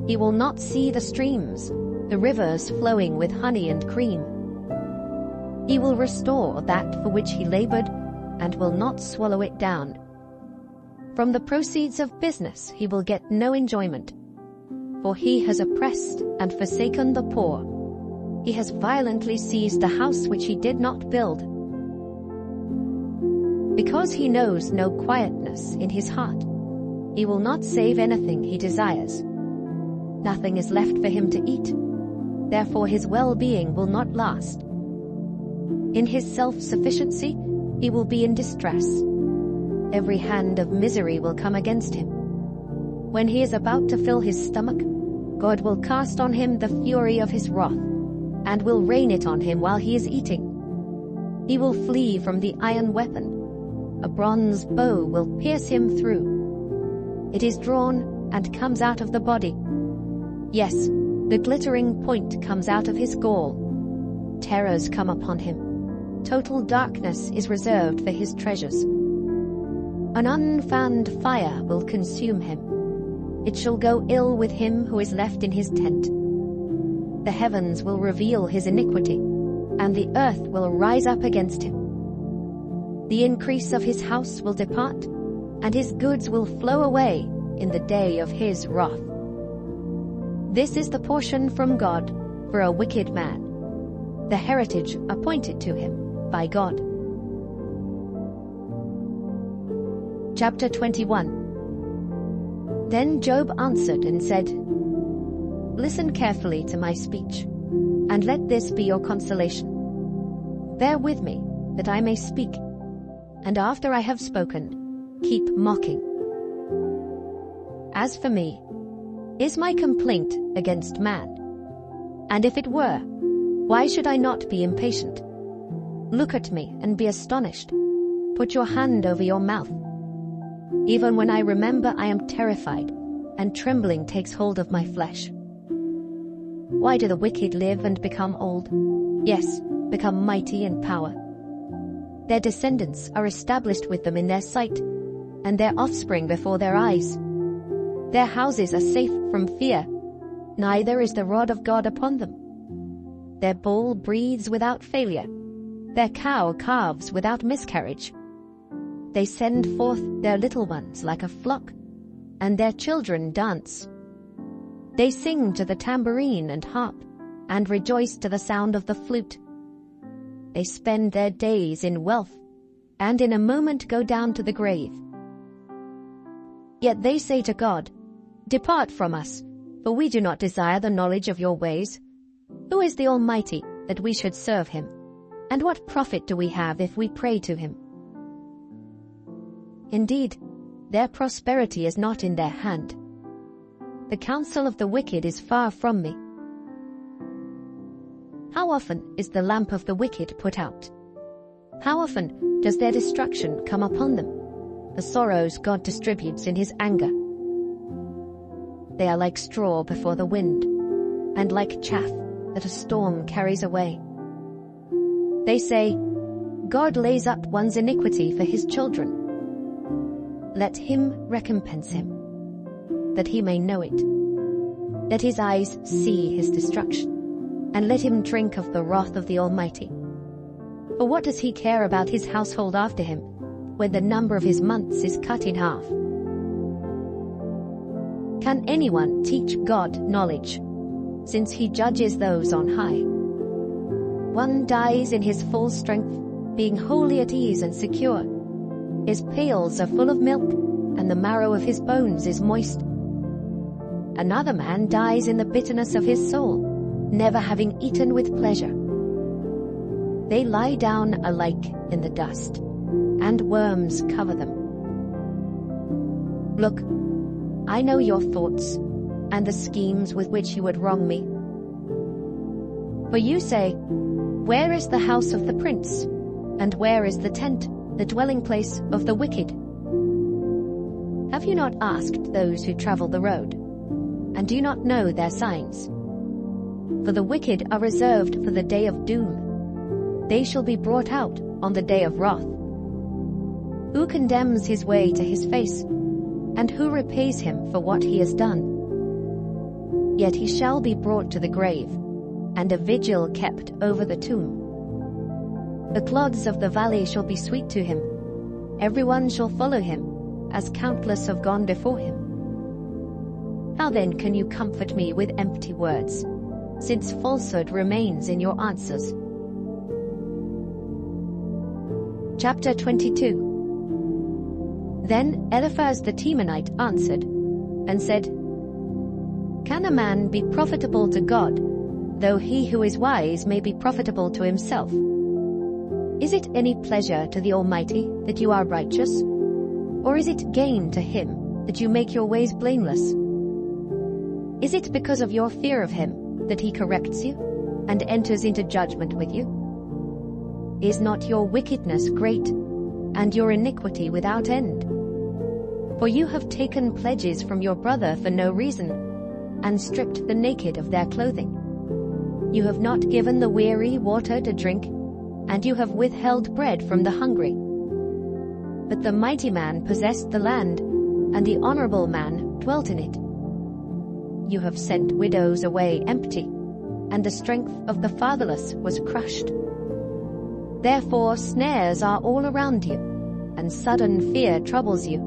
He will not see the streams, the rivers flowing with honey and cream. He will restore that for which he labored, and will not swallow it down. From the proceeds of business he will get no enjoyment, for he has oppressed and forsaken the poor. He has violently seized the house which he did not build. Because he knows no quietness in his heart, he will not save anything he desires. Nothing is left for him to eat, therefore his well-being will not last. In his self-sufficiency, he will be in distress. Every hand of misery will come against him. When he is about to fill his stomach, God will cast on him the fury of his wrath, and will rain it on him while he is eating. He will flee from the iron weapon. A bronze bow will pierce him through. It is drawn and comes out of the body. Yes, the glittering point comes out of his gall. Terrors come upon him. Total darkness is reserved for his treasures. An unfanned fire will consume him. It shall go ill with him who is left in his tent. The heavens will reveal his iniquity, and the earth will rise up against him. The increase of his house will depart, and his goods will flow away in the day of his wrath. This is the portion from God for a wicked man, the heritage appointed to him by God. Chapter 21. Then Job answered and said, Listen carefully to my speech, and let this be your consolation. Bear with me, that I may speak, and after I have spoken, keep mocking. As for me, is my complaint against man? And if it were, why should I not be impatient? Look at me and be astonished. Put your hand over your mouth. Even when I remember, I am terrified, and trembling takes hold of my flesh. Why do the wicked live and become old? Yes, become mighty in power. Their descendants are established with them in their sight, and their offspring before their eyes. Their houses are safe from fear, neither is the rod of God upon them. Their bull breathes without failure, their cow calves without miscarriage. They send forth their little ones like a flock, and their children dance. They sing to the tambourine and harp, and rejoice to the sound of the flute. They spend their days in wealth, and in a moment go down to the grave. Yet they say to God, Depart from us, for we do not desire the knowledge of your ways. Who is the Almighty, that we should serve him? And what profit do we have if we pray to him? Indeed, their prosperity is not in their hand. The counsel of the wicked is far from me. How often is the lamp of the wicked put out? How often does their destruction come upon them? The sorrows God distributes in his anger. They are like straw before the wind, and like chaff that a storm carries away. They say, God lays up one's iniquity for his children. Let him recompense him, that he may know it. Let his eyes see his destruction, and let him drink of the wrath of the Almighty. For what does he care about his household after him, when the number of his months is cut in half? Can anyone teach God knowledge, since he judges those on high? One dies in his full strength, being wholly at ease and secure. His pails are full of milk, and the marrow of his bones is moist. Another man dies in the bitterness of his soul, never having eaten with pleasure. They lie down alike in the dust, and worms cover them. Look, I know your thoughts, and the schemes with which you would wrong me. For you say, Where is the house of the prince? And where is the tent, the dwelling place of the wicked? Have you not asked those who travel the road, and do you not know their signs? For the wicked are reserved for the day of doom. They shall be brought out on the day of wrath. Who condemns his way to his face? And who repays him for what he has done? Yet he shall be brought to the grave, and a vigil kept over the tomb. The clods of the valley shall be sweet to him. Everyone shall follow him, as countless have gone before him. How then can you comfort me with empty words, since falsehood remains in your answers? Chapter 22. Then Eliphaz the Temanite answered and said, Can a man be profitable to God, though he who is wise may be profitable to himself? Is it any pleasure to the Almighty that you are righteous? Or is it gain to him that you make your ways blameless? Is it because of your fear of him that he corrects you and enters into judgment with you? Is not your wickedness great, and your iniquity without end? For you have taken pledges from your brother for no reason, and stripped the naked of their clothing. You have not given the weary water to drink, and you have withheld bread from the hungry. But the mighty man possessed the land, and the honorable man dwelt in it. You have sent widows away empty, and the strength of the fatherless was crushed. Therefore snares are all around you, and sudden fear troubles you,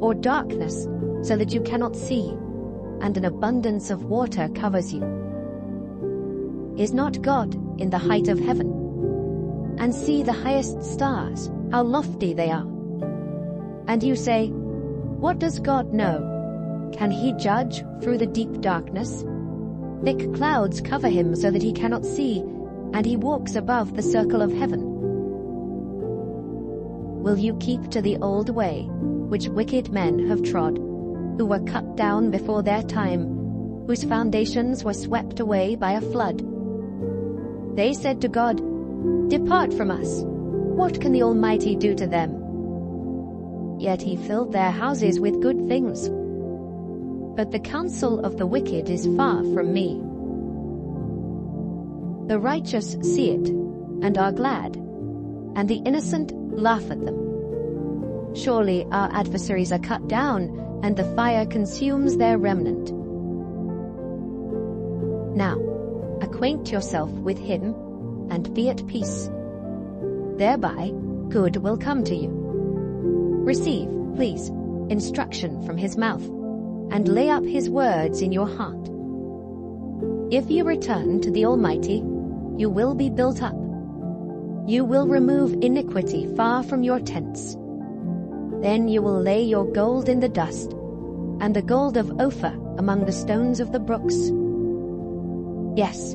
or darkness, so that you cannot see, and an abundance of water covers you. Is not God in the height of heaven? And see the highest stars, how lofty they are. And you say, What does God know? Can he judge through the deep darkness? Thick clouds cover him so that he cannot see, and he walks above the circle of heaven. Will you keep to the old way, which wicked men have trod, who were cut down before their time, whose foundations were swept away by a flood? They said to God, Depart from us. What can the Almighty do to them? Yet he filled their houses with good things. But the counsel of the wicked is far from me. The righteous see it, and are glad, and the innocent laugh at them. Surely our adversaries are cut down, and the fire consumes their remnant. Now, acquaint yourself with him, and be at peace. Thereby good will come to you. Receive, please, instruction from his mouth, and lay up his words in your heart. If you return to the Almighty, you will be built up. You will remove iniquity far from your tents. Then you will lay your gold in the dust, and the gold of Ophir among the stones of the brooks. Yes,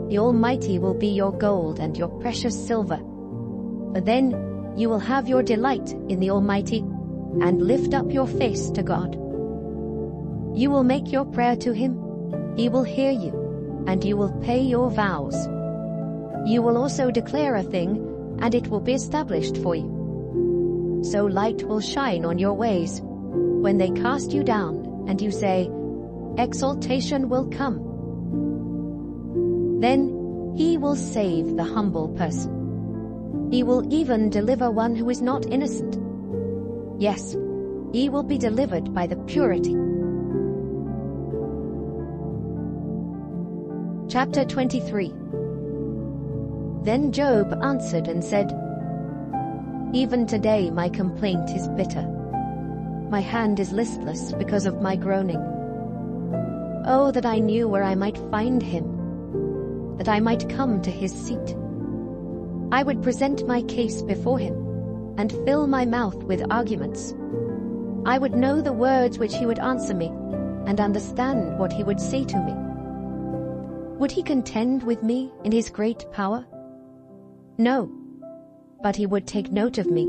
the Almighty will be your gold and your precious silver. But then you will have your delight in the Almighty, and lift up your face to God. You will make your prayer to him, he will hear you, and you will pay your vows. You will also declare a thing, and it will be established for you. So light will shine on your ways, when they cast you down, and you say, Exaltation will come. Then he will save the humble person. He will even deliver one who is not innocent. Yes, he will be delivered by the purity. Chapter 23. Then Job answered and said, Even today my complaint is bitter. My hand is listless because of my groaning. Oh, that I knew where I might find him, that I might come to his seat. I would present my case before him, and fill my mouth with arguments. I would know the words which he would answer me, and understand what he would say to me. Would he contend with me in his great power? No, but he would take note of me.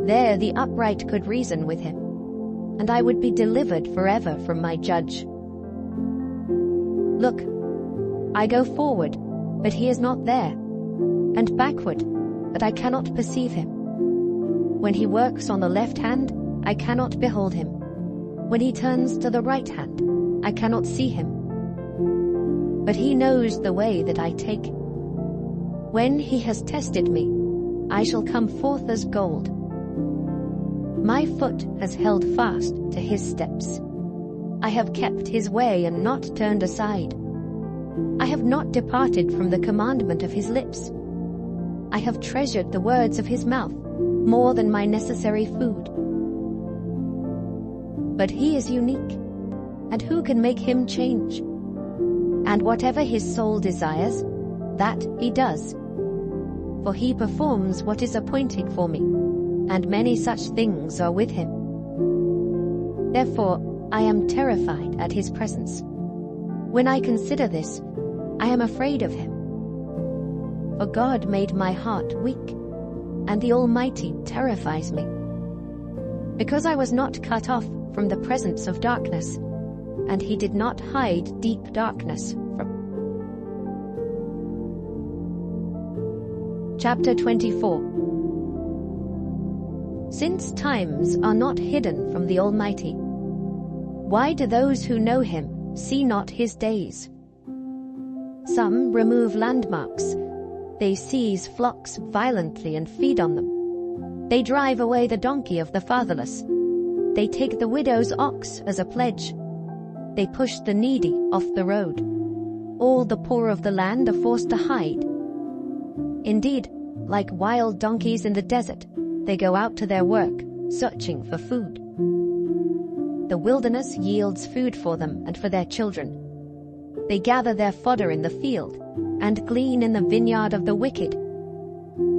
There the upright could reason with him, and I would be delivered forever from my judge. Look, I go forward, but he is not there, and backward, but I cannot perceive him. When he works on the left hand, I cannot behold him. When he turns to the right hand, I cannot see him. But he knows the way that I take. When he has tested me, I shall come forth as gold, My foot has held fast to his steps. I have kept his way and not turned aside. I have not departed from the commandment of his lips. I have treasured the words of his mouth more than my necessary food. But he is unique, and who can make him change? And whatever his soul desires, that he does. For he performs what is appointed for me, and many such things are with him. Therefore I am terrified at his presence. When I consider this, I am afraid of him. For God made my heart weak, and the Almighty terrifies me. Because I was not cut off from the presence of darkness, and he did not hide deep darkness from. Chapter 24. Since times are not hidden from the Almighty, why do those who know him see not his days? Some remove landmarks. They seize flocks violently and feed on them. They drive away the donkey of the fatherless. They take the widow's ox as a pledge. They push the needy off the road. All the poor of the land are forced to hide. Indeed, like wild donkeys in the desert, they go out to their work, searching for food. The wilderness yields food for them and for their children. They gather their fodder in the field and glean in the vineyard of the wicked.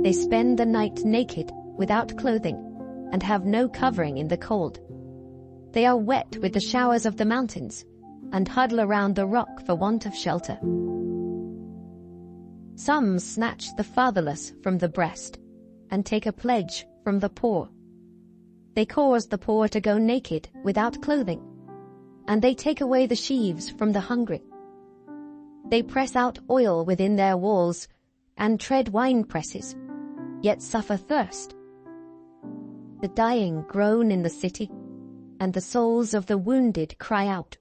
They spend the night naked, without clothing, and have no covering in the cold. They are wet with the showers of the mountains, and huddle around the rock for want of shelter. Some snatch the fatherless from the breast, and take a pledge from the poor. They cause the poor to go naked, without clothing, and they take away the sheaves from the hungry. They press out oil within their walls, and tread wine presses, yet suffer thirst. The dying groan in the city, and the souls of the wounded cry out.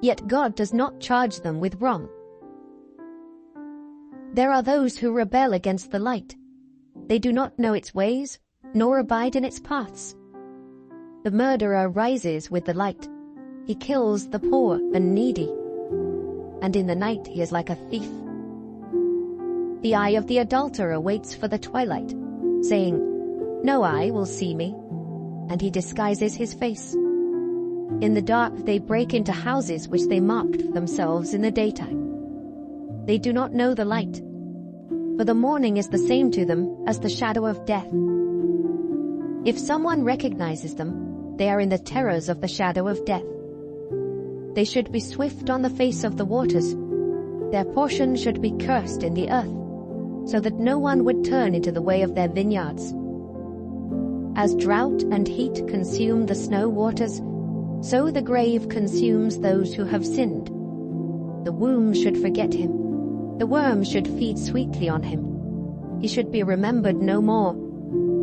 Yet God does not charge them with wrong. There are those who rebel against the light. They do not know its ways, nor abide in its paths. The murderer rises with the light. He kills the poor and needy, and in the night he is like a thief. The eye of the adulterer waits for the twilight, saying, "No eye will see me," and he disguises his face. In the dark they break into houses which they marked for themselves in the daytime. They do not know the light, for the morning is the same to them as the shadow of death. If someone recognizes them, they are in the terrors of the shadow of death. They should be swift on the face of the waters. Their portion should be cursed in the earth, so that no one would turn into the way of their vineyards. As drought and heat consume the snow waters, so the grave consumes those who have sinned. The womb should forget him. The worm should feed sweetly on him. He should be remembered no more,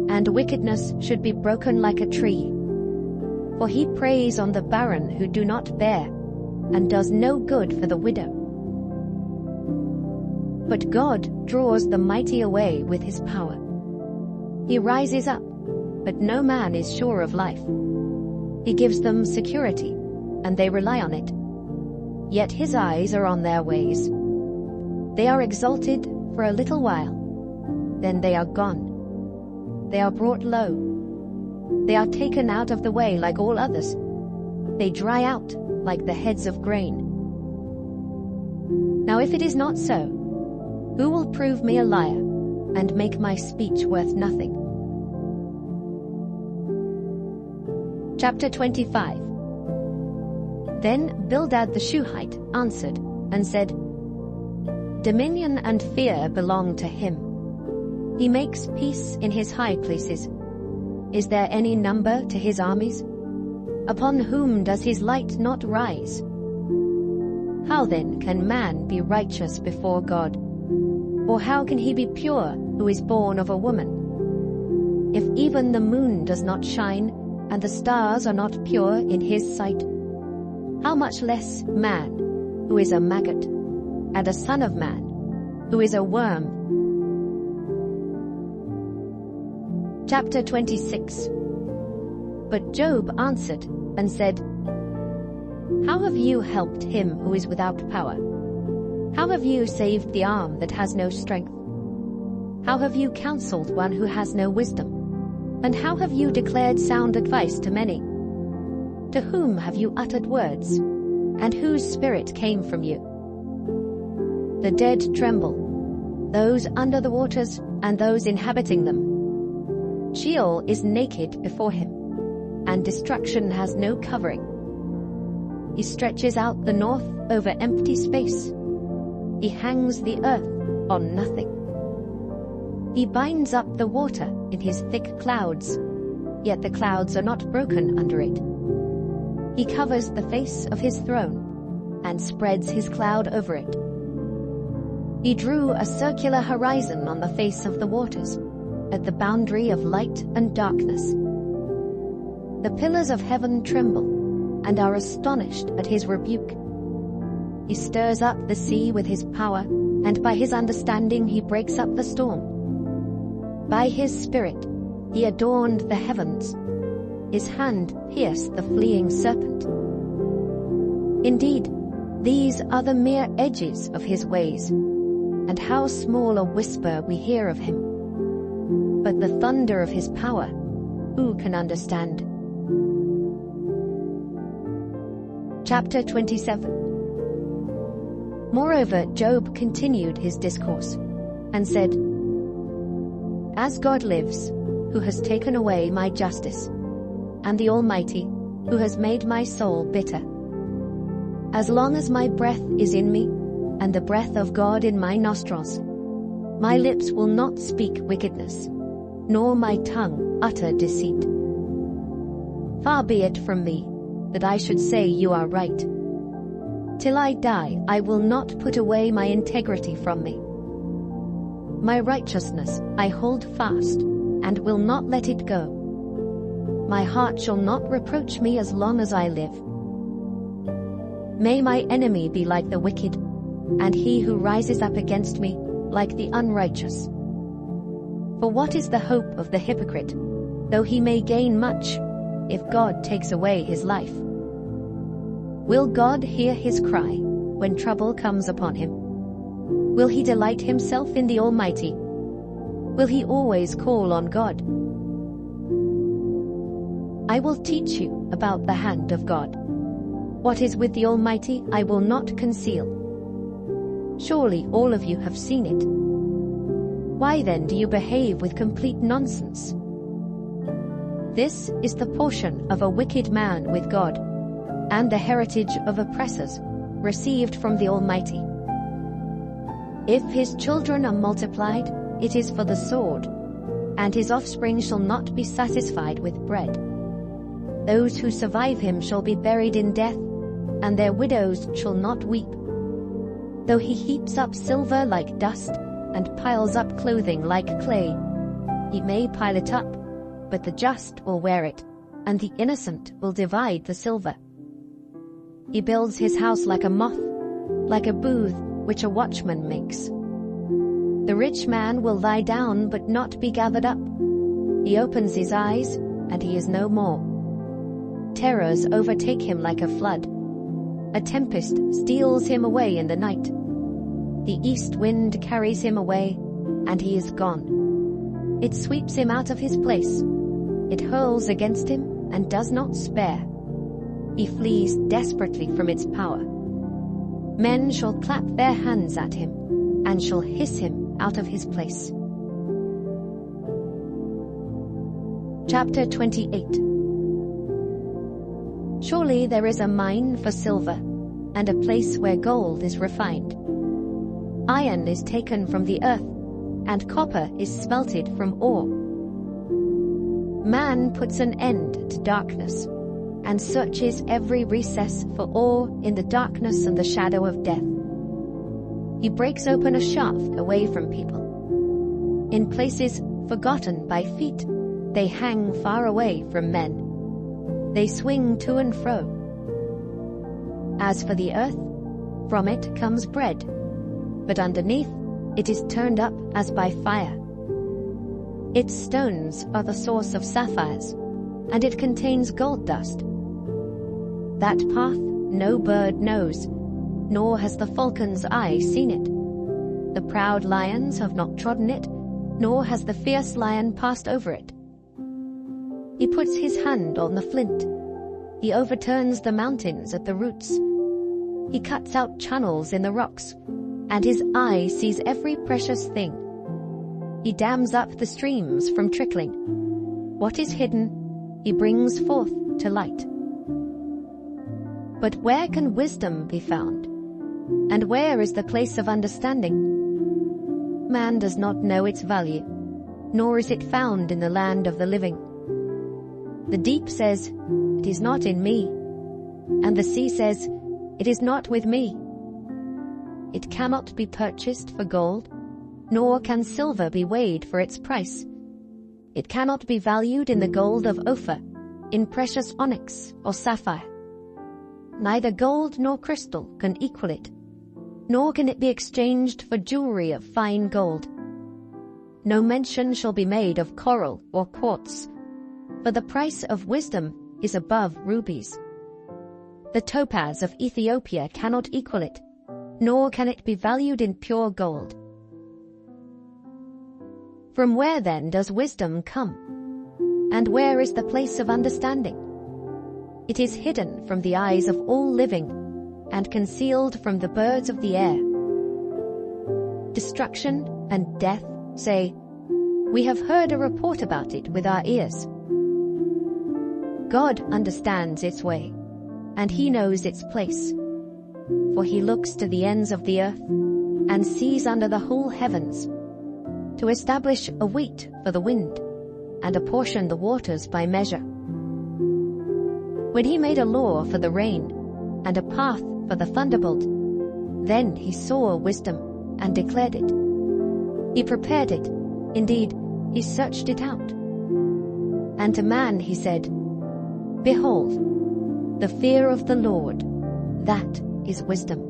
and wickedness should be broken like a tree. For he preys on the barren who do not bear, and does no good for the widow. But God draws the mighty away with his power. He rises up, but no man is sure of life. He gives them security, and they rely on it. Yet his eyes are on their ways. They are exalted for a little while, then they are gone. They are brought low. They are taken out of the way like all others. They dry out like the heads of grain. Now if it is not so, who will prove me a liar and make my speech worth nothing? Chapter 25. Then Bildad the Shuhite answered and said, Dominion and fear belong to him. He makes peace in his high places. Is there any number to his armies? Upon whom does his light not rise? How then can man be righteous before God? Or how can he be pure who is born of a woman? If even the moon does not shine, and the stars are not pure in his sight, how much less man, who is a maggot, and a son of man, who is a worm? Chapter 26. But Job answered and said, How have you helped him who is without power? How have you saved the arm that has no strength? How have you counseled one who has no wisdom? And how have you declared sound advice to many? To whom have you uttered words? And whose spirit came from you? The dead tremble, those under the waters and those inhabiting them. Sheol is naked before him, and destruction has no covering. He stretches out the north over empty space. He hangs the earth on nothing. He binds up the water in his thick clouds, yet the clouds are not broken under it. He covers the face of his throne and spreads his cloud over it. He drew a circular horizon on the face of the waters, at the boundary of light and darkness. The pillars of heaven tremble and are astonished at his rebuke. He stirs up the sea with his power, and by his understanding he breaks up the storm. By his spirit he adorned the heavens. His hand pierced the fleeing serpent. Indeed, these are the mere edges of his ways, and how small a whisper we hear of him. But the thunder of his power, who can understand? Chapter 27. Moreover, Job continued his discourse, and said, As God lives, who has taken away my justice, and the Almighty, who has made my soul bitter. As long as my breath is in me, and the breath of God in my nostrils, my lips will not speak wickedness, nor my tongue utter deceit. Far be it from me, that I should say you are right. Till I die, I will not put away my integrity from me. My righteousness I hold fast, and will not let it go. My heart shall not reproach me as long as I live. May my enemy be like the wicked, and he who rises up against me like the unrighteous. For what is the hope of the hypocrite, though he may gain much, if God takes away his life? Will God hear his cry when trouble comes upon him? Will he delight himself in the Almighty? Will he always call on God? I will teach you about the hand of God. What is with the Almighty I will not conceal. Surely all of you have seen it. Why then do you behave with complete nonsense? This is the portion of a wicked man with God, and the heritage of oppressors, received from the Almighty. If his children are multiplied, it is for the sword, and his offspring shall not be satisfied with bread. Those who survive him shall be buried in death, and their widows shall not weep. Though he heaps up silver like dust, and piles up clothing like clay, he may pile it up, but the just will wear it, and the innocent will divide the silver. He builds his house like a moth, like a booth which a watchman makes. The rich man will lie down but not be gathered up. He opens his eyes, and he is no more. Terrors overtake him like a flood. A tempest steals him away in the night. The east wind carries him away, and he is gone. It sweeps him out of his place. It hurls against him and does not spare. He flees desperately from its power. Men shall clap their hands at him, and shall hiss him out of his place. Chapter 28. Surely there is a mine for silver, and a place where gold is refined. Iron is taken from the earth, and copper is smelted from ore. Man puts an end to darkness, and searches every recess for ore in the darkness and the shadow of death. He breaks open a shaft away from people. In places forgotten by feet, they hang far away from men. They swing to and fro. As for the earth, from it comes bread, but underneath it is turned up as by fire. Its stones are the source of sapphires, and it contains gold dust. That path no bird knows, nor has the falcon's eye seen it. The proud lions have not trodden it, nor has the fierce lion passed over it. He puts his hand on the flint. He overturns the mountains at the roots. He cuts out channels in the rocks, and his eye sees every precious thing. He dams up the streams from trickling. What is hidden, he brings forth to light. But where can wisdom be found? And where is the place of understanding? Man does not know its value, nor is it found in the land of the living. The deep says, "It is not in me," and the sea says, "It is not with me." It cannot be purchased for gold, nor can silver be weighed for its price. It cannot be valued in the gold of Ophir, in precious onyx or sapphire. Neither gold nor crystal can equal it, nor can it be exchanged for jewelry of fine gold. No mention shall be made of coral or quartz, for the price of wisdom is above rubies. The topaz of Ethiopia cannot equal it, nor can it be valued in pure gold. From where then does wisdom come? And where is the place of understanding? It is hidden from the eyes of all living, and concealed from the birds of the air. Destruction and death say, "We have heard a report about it with our ears." God understands its way, and he knows its place. For he looks to the ends of the earth, and sees under the whole heavens, to establish a weight for the wind, and apportion the waters by measure. When he made a law for the rain, and a path for the thunderbolt, then he saw wisdom, and declared it. He prepared it, indeed, he searched it out. And to man he said, "Behold, the fear of the Lord, that is wisdom,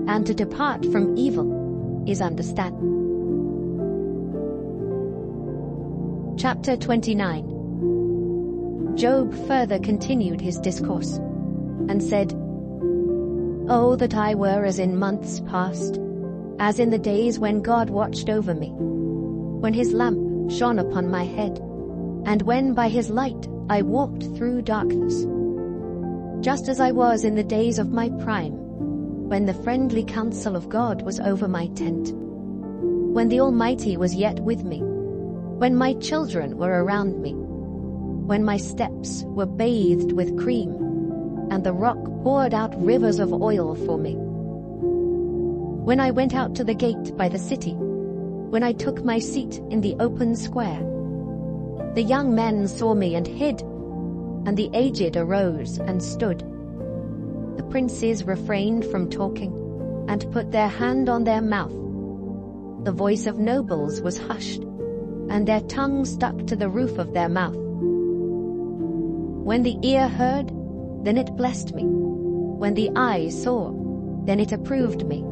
and to depart from evil is understanding." Chapter 29. Job further continued his discourse, and said, "Oh, that I were as in months past, as in the days when God watched over me, when his lamp shone upon my head, and when by his light I walked through darkness. Just as I was in the days of my prime, when the friendly counsel of God was over my tent, when the Almighty was yet with me, when my children were around me, when my steps were bathed with cream, and the rock poured out rivers of oil for me. When I went out to the gate by the city, when I took my seat in the open square, the young men saw me and hid, and the aged arose and stood. The princes refrained from talking, and put their hand on their mouth. The voice of nobles was hushed, and their tongue stuck to the roof of their mouth. When the ear heard, then it blessed me. When the eye saw, then it approved me.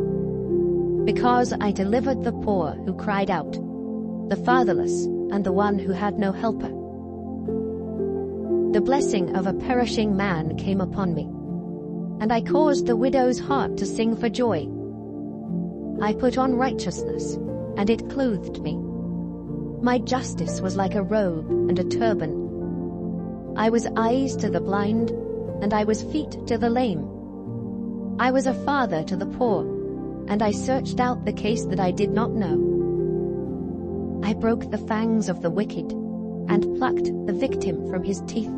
Because I delivered the poor who cried out, the fatherless, and the one who had no helper. The blessing of a perishing man came upon me, and I caused the widow's heart to sing for joy. I put on righteousness, and it clothed me. My justice was like a robe and a turban. I was eyes to the blind, and I was feet to the lame. I was a father to the poor, and I searched out the case that I did not know. I broke the fangs of the wicked, and plucked the victim from his teeth.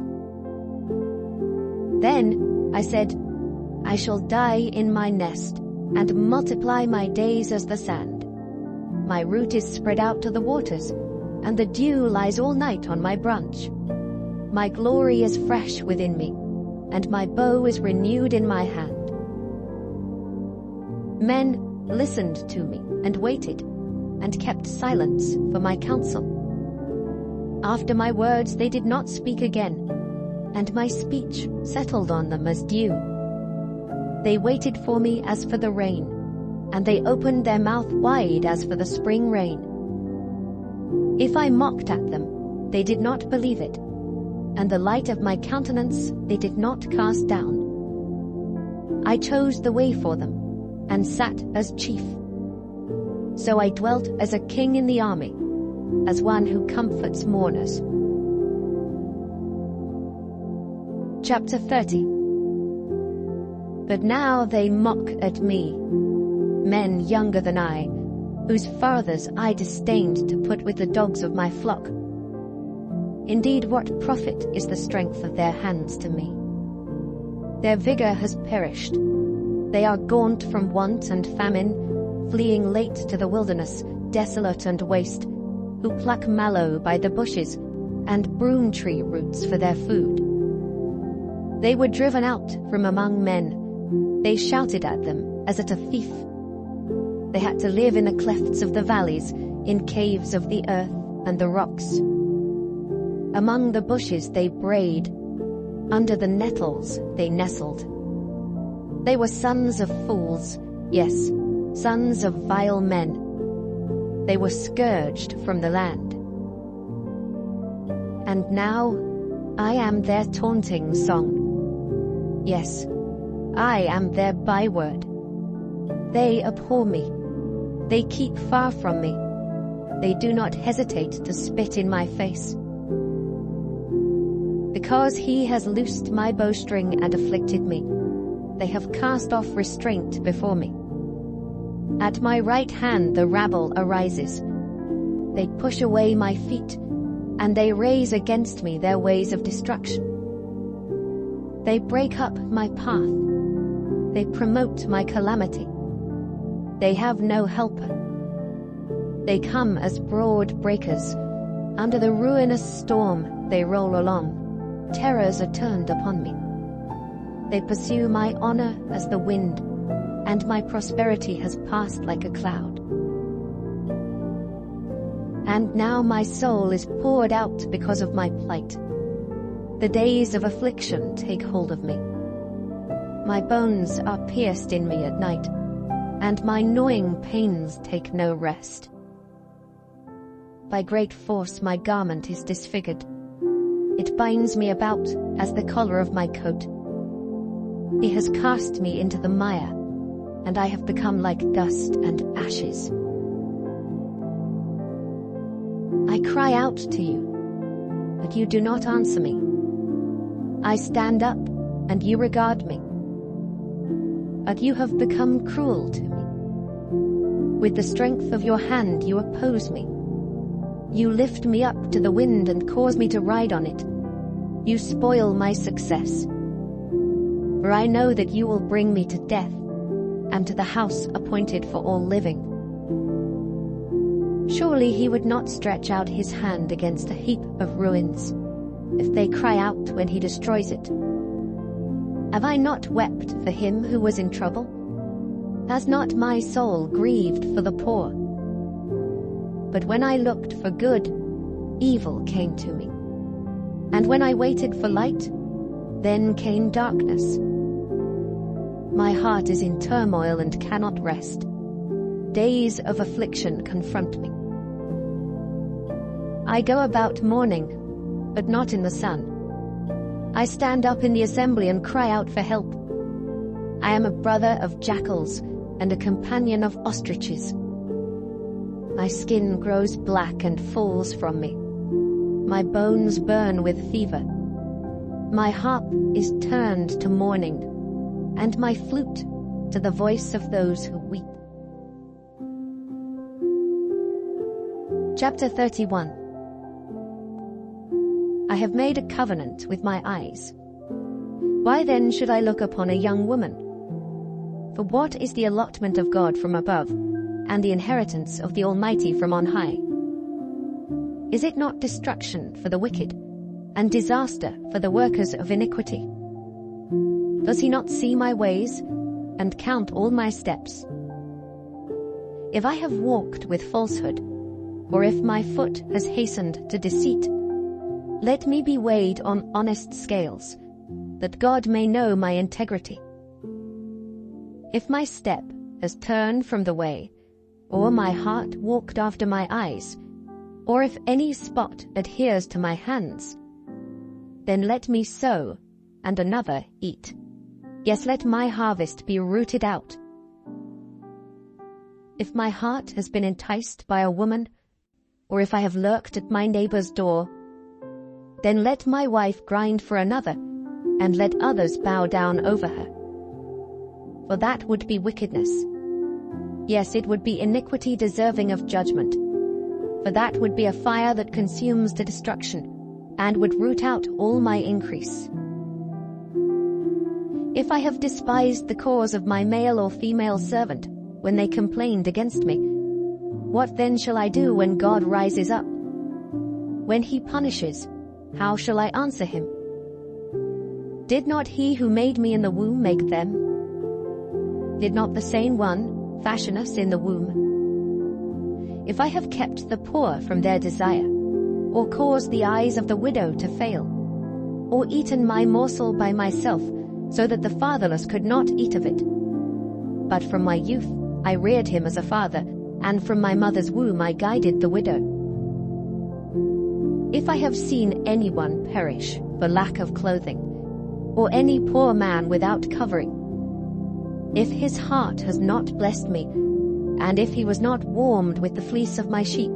Then I said, I shall die in my nest, and multiply my days as the sand. My root is spread out to the waters, and the dew lies all night on my branch. My glory is fresh within me, and my bow is renewed in my hand. Men listened to me and waited, and kept silence for my counsel. After my words they did not speak again, and my speech settled on them as dew. They waited for me as for the rain, and they opened their mouth wide as for the spring rain. If I mocked at them, they did not believe it, and the light of my countenance they did not cast down. I chose the way for them, and sat as chief. So I dwelt as a king in the army, as one who comforts mourners. Chapter 30. But now they mock at me, men younger than I, whose fathers I disdained to put with the dogs of my flock. Indeed, what profit is the strength of their hands to me? Their vigor has perished. They are gaunt from want and famine, fleeing late to the wilderness, desolate and waste, who pluck mallow by the bushes and broom tree roots for their food. They were driven out from among men. They shouted at them as at a thief. They had to live in the clefts of the valleys, in caves of the earth and the rocks. Among the bushes they brayed, under the nettles they nestled. They were sons of fools, yes, sons of vile men. They were scourged from the land. And now I am their taunting song. Yes, I am their byword. They abhor me. They keep far from me. They do not hesitate to spit in my face. Because he has loosed my bowstring and afflicted me, they have cast off restraint before me. At my right hand the rabble arises. They push away my feet, and they raise against me their ways of destruction. They break up my path. They promote my calamity. They have no helper. They come as broad breakers. Under the ruinous storm they roll along. Terrors are turned upon me. They pursue my honor as the wind, and my prosperity has passed like a cloud. And now my soul is poured out because of my plight. The days of affliction take hold of me. My bones are pierced in me at night, and my gnawing pains take no rest. By great force my garment is disfigured. It binds me about as the collar of my coat. He has cast me into the mire, and I have become like dust and ashes. I cry out to you, but you do not answer me. I stand up, and you regard me. But you have become cruel to me. With the strength of your hand you oppose me. You lift me up to the wind and cause me to ride on it. You spoil my success. For I know that you will bring me to death, and to the house appointed for all living. Surely he would not stretch out his hand against a heap of ruins, if they cry out when he destroys it. Have I not wept for him who was in trouble? Has not my soul grieved for the poor? But when I looked for good, evil came to me. And when I waited for light, then came darkness. My heart is in turmoil and cannot rest. Days of affliction confront me. I go about mourning, but not in the sun. I stand up in the assembly and cry out for help. I am a brother of jackals and a companion of ostriches. My skin grows black and falls from me. My bones burn with fever. My harp is turned to mourning, and my flute to the voice of those who weep. Chapter 31. I have made a covenant with my eyes. Why then should I look upon a young woman? For what is the allotment of God from above, and the inheritance of the Almighty from on high? Is it not destruction for the wicked, and disaster for the workers of iniquity? Does he not see my ways, and count all my steps? If I have walked with falsehood, or if my foot has hastened to deceit, let me be weighed on honest scales, that God may know my integrity. If my step has turned from the way, or my heart walked after my eyes, or if any spot adheres to my hands, then let me sow, and another eat. Yes, let my harvest be rooted out. If my heart has been enticed by a woman, or if I have lurked at my neighbor's door, then let my wife grind for another, and let others bow down over her. For that would be wickedness. Yes, it would be iniquity deserving of judgment. For that would be a fire that consumes to destruction, and would root out all my increase. If I have despised the cause of my male or female servant, when they complained against me, what then shall I do when God rises up? When he punishes, how shall I answer him? Did not he who made me in the womb make them? Did not the same one fashion us in the womb? If I have kept the poor from their desire, or caused the eyes of the widow to fail, or eaten my morsel by myself, so that the fatherless could not eat of it. But from my youth I reared him as a father, and from my mother's womb I guided the widow. If I have seen anyone perish for lack of clothing, or any poor man without covering, if his heart has not blessed me, and if he was not warmed with the fleece of my sheep,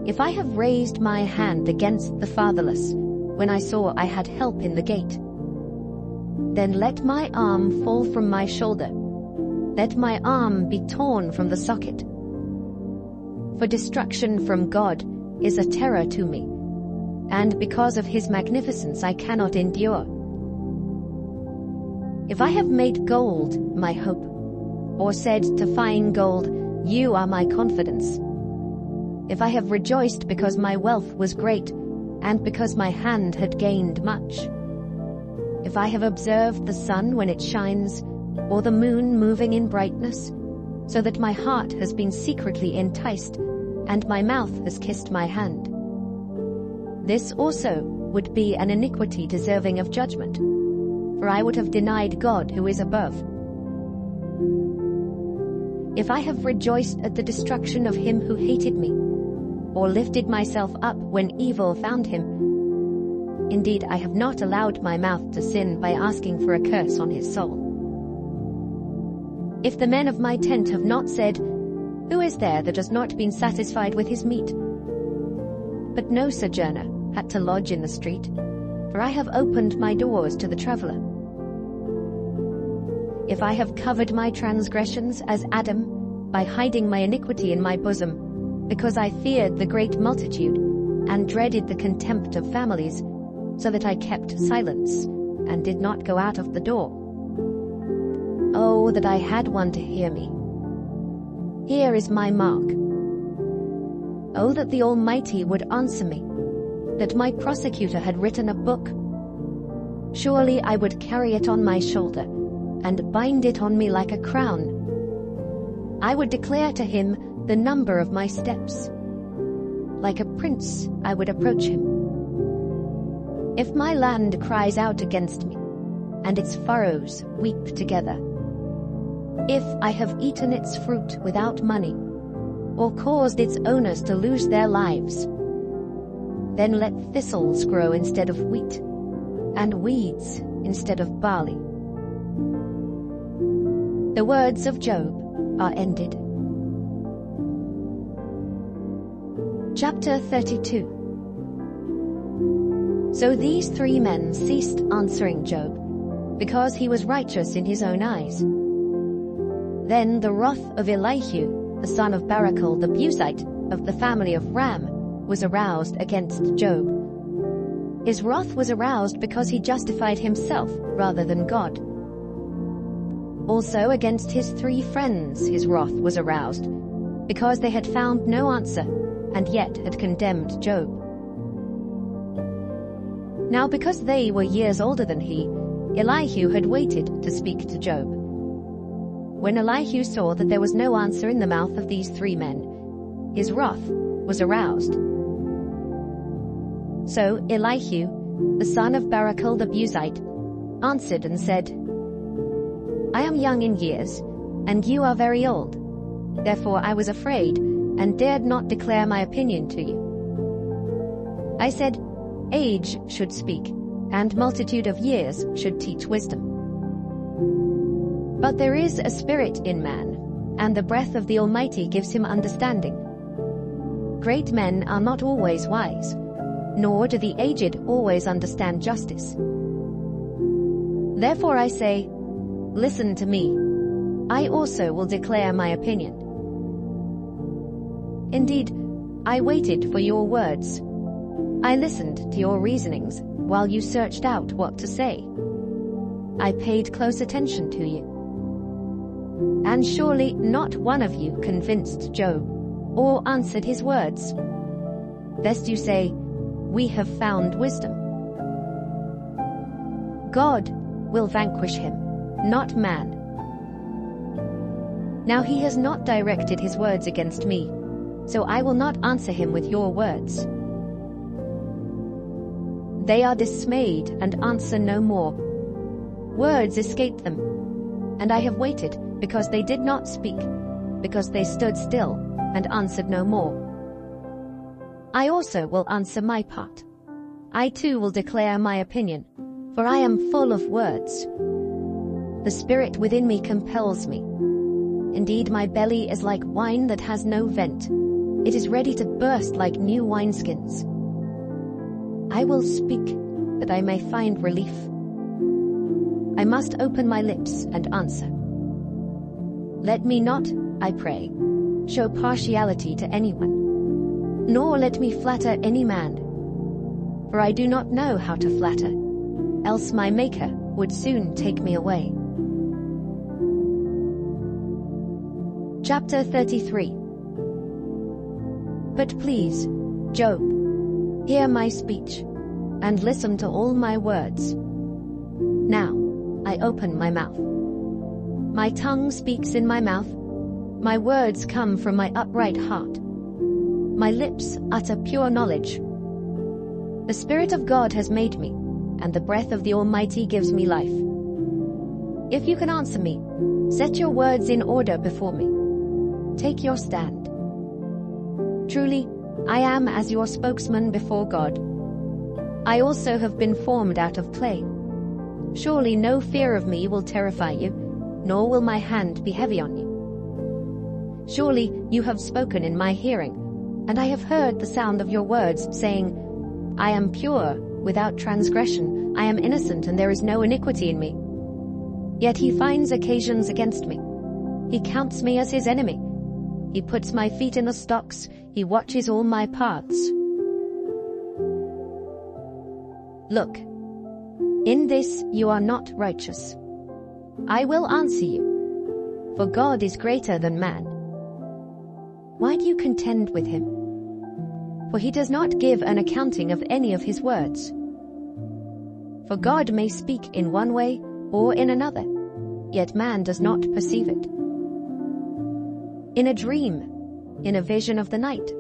if I have raised my hand against the fatherless, when I saw I had help in the gate, then let my arm fall from my shoulder, let my arm be torn from the socket. For destruction from God is a terror to me, and because of his magnificence I cannot endure. If I have made gold my hope, or said to fine gold, you are my confidence, if I have rejoiced because my wealth was great, and because my hand had gained much, if I have observed the sun when it shines, or the moon moving in brightness, so that my heart has been secretly enticed, and my mouth has kissed my hand, this also would be an iniquity deserving of judgment, for I would have denied God who is above. If I have rejoiced at the destruction of him who hated me, or lifted myself up when evil found him, indeed I have not allowed my mouth to sin by asking for a curse on his soul. If the men of my tent have not said, who is there that has not been satisfied with his meat? But no sojourner had to lodge in the street, for I have opened my doors to the traveler. If I have covered my transgressions as Adam, by hiding my iniquity in my bosom, because I feared the great multitude, and dreaded the contempt of families, so that I kept silence, and did not go out of the door. Oh, that I had one to hear me. Here is my mark. Oh, that the Almighty would answer me, that my prosecutor had written a book. Surely I would carry it on my shoulder, and bind it on me like a crown. I would declare to him the number of my steps. Like a prince I would approach him. If my land cries out against me, and its furrows weep together, if I have eaten its fruit without money, or caused its owners to lose their lives, then let thistles grow instead of wheat, and weeds instead of barley. The words of Job are ended. Chapter 32. So these three men ceased answering Job, because he was righteous in his own eyes. Then the wrath of Elihu, the son of Barachel the Buzite, of the family of Ram, was aroused against Job. His wrath was aroused because he justified himself rather than God. Also against his three friends his wrath was aroused, because they had found no answer, and yet had condemned Job. Now because they were years older than he, Elihu had waited to speak to Job. When Elihu saw that there was no answer in the mouth of these three men, his wrath was aroused. So Elihu, the son of Barachel the Buzite, answered and said, I am young in years, and you are very old. Therefore I was afraid, and dared not declare my opinion to you. I said, age should speak, and multitude of years should teach wisdom. But there is a spirit in man, and the breath of the Almighty gives him understanding. Great men are not always wise, nor do the aged always understand justice. Therefore I say, listen to me. I also will declare my opinion. Indeed, I waited for your words. I listened to your reasonings while you searched out what to say. I paid close attention to you. And surely not one of you convinced Job or answered his words, lest you say, we have found wisdom. God will vanquish him, not man. Now he has not directed his words against me, so I will not answer him with your words. They are dismayed and answer no more. Words escape them, and I have waited because they did not speak, because they stood still and answered no more. I also will answer my part. I too will declare my opinion, for I am full of words. The spirit within me compels me. Indeed, my belly is like wine that has no vent. It is ready to burst like new wineskins. I will speak that I may find relief. I must open my lips and answer. Let me not, I pray, show partiality to anyone, nor let me flatter any man. For I do not know how to flatter, else my Maker would soon take me away. Chapter 33. But please, Job, hear my speech, and listen to all my words. Now I open my mouth. My tongue speaks in my mouth. My words come from my upright heart. My lips utter pure knowledge. The Spirit of God has made me, and the breath of the Almighty gives me life. If you can answer me, set your words in order before me. Take your stand. Truly, I am as your spokesman before God. I also have been formed out of clay. Surely no fear of me will terrify you, nor will my hand be heavy on you. Surely you have spoken in my hearing, and I have heard the sound of your words, saying, I am pure, without transgression, I am innocent, and there is no iniquity in me. Yet he finds occasions against me. He counts me as his enemy. He puts my feet in the stocks, he watches all my paths. Look, in this you are not righteous. I will answer you, for God is greater than man. Why do you contend with him? For he does not give an accounting of any of his words. For God may speak in one way or in another, yet man does not perceive it. In a dream, in a vision of the night,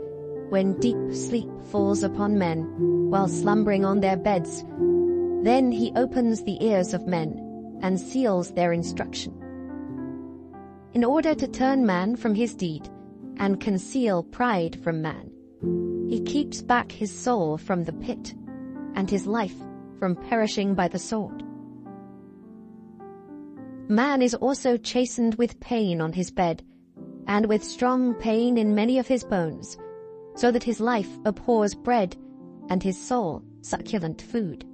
when deep sleep falls upon men, while slumbering on their beds, then he opens the ears of men and seals their instruction. In order to turn man from his deed and conceal pride from man, he keeps back his soul from the pit and his life from perishing by the sword. Man is also chastened with pain on his bed, and with strong pain in many of his bones, so that his life abhors bread, and his soul succulent food.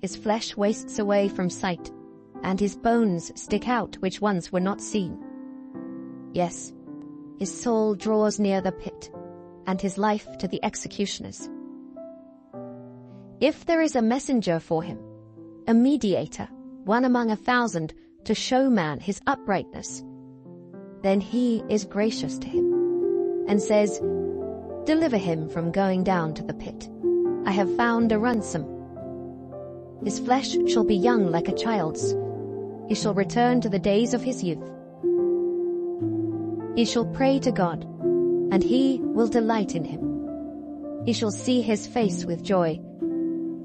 His flesh wastes away from sight, and his bones stick out which once were not seen. Yes, his soul draws near the pit, and his life to the executioners. If there is a messenger for him, a mediator, one among 1,000, to show man his uprightness, then he is gracious to him, and says, Deliver him from going down to the pit. I have found a ransom. His flesh shall be young like a child's. He shall return to the days of his youth. He shall pray to God, and he will delight in him. He shall see his face with joy,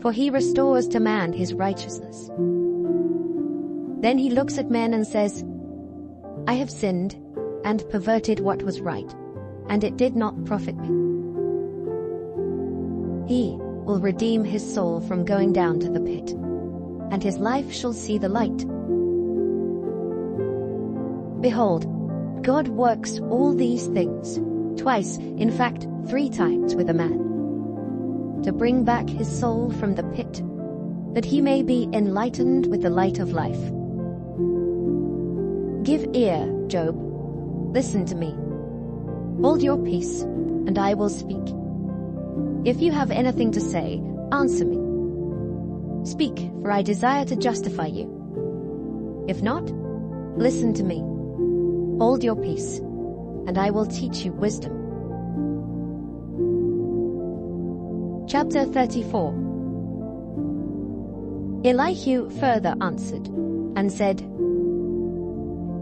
for he restores to man his righteousness. Then he looks at men and says, I have sinned and perverted what was right, and it did not profit me. He will redeem his soul from going down to the pit, and his life shall see the light. Behold, God works all these things, twice, in fact 3 times with a man, to bring back his soul from the pit, that he may be enlightened with the light of life. Give ear, Job. Listen to me. Hold your peace, and I will speak. If you have anything to say, answer me. Speak, for I desire to justify you. If not, listen to me. Hold your peace, and I will teach you wisdom. Chapter 34. Elihu further answered, and said,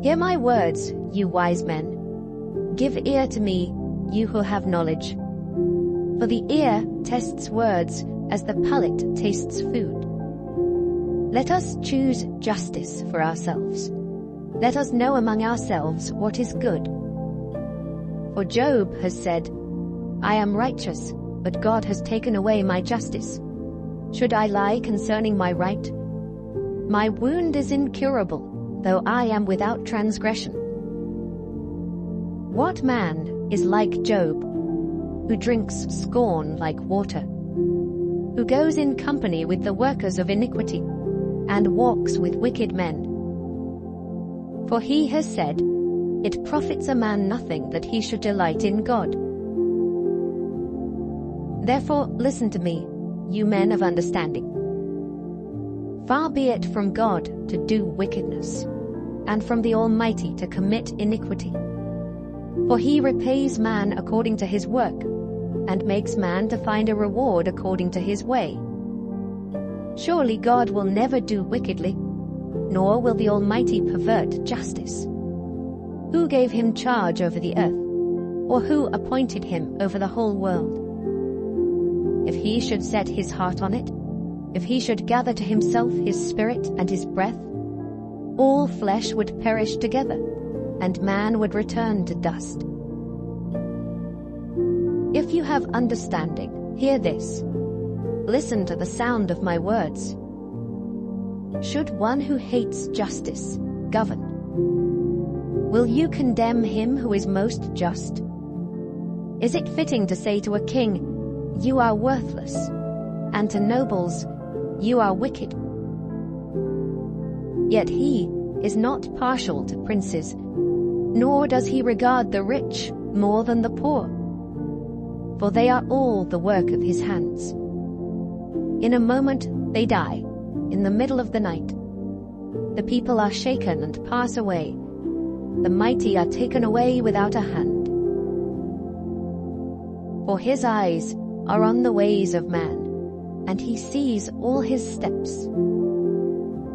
Hear my words, you wise men. Give ear to me, you who have knowledge. For the ear tests words as the palate tastes food. Let us choose justice for ourselves. Let us know among ourselves what is good. For Job has said, I am righteous, but God has taken away my justice. Should I lie concerning my right? My wound is incurable, though I am without transgression. What man is like Job, who drinks scorn like water, who goes in company with the workers of iniquity, and walks with wicked men? For he has said, It profits a man nothing that he should delight in God. Therefore listen to me, you men of understanding. Far be it from God to do wickedness, and from the Almighty to commit iniquity. For he repays man according to his work, and makes man to find a reward according to his way. Surely God will never do wickedly, nor will the Almighty pervert justice. Who gave him charge over the earth, or who appointed him over the whole world? If he should set his heart on it, if he should gather to himself his spirit and his breath, all flesh would perish together, and man would return to dust. If you have understanding, hear this. Listen to the sound of my words. Should one who hates justice govern? Will you condemn him who is most just? Is it fitting to say to a king, You are worthless, and to nobles, You are wicked? Yet he is not partial to princes, nor does he regard the rich more than the poor. For they are all the work of his hands. In a moment they die, in the middle of the night. The people are shaken and pass away. The mighty are taken away without a hand. For his eyes are on the ways of man, and he sees all his steps.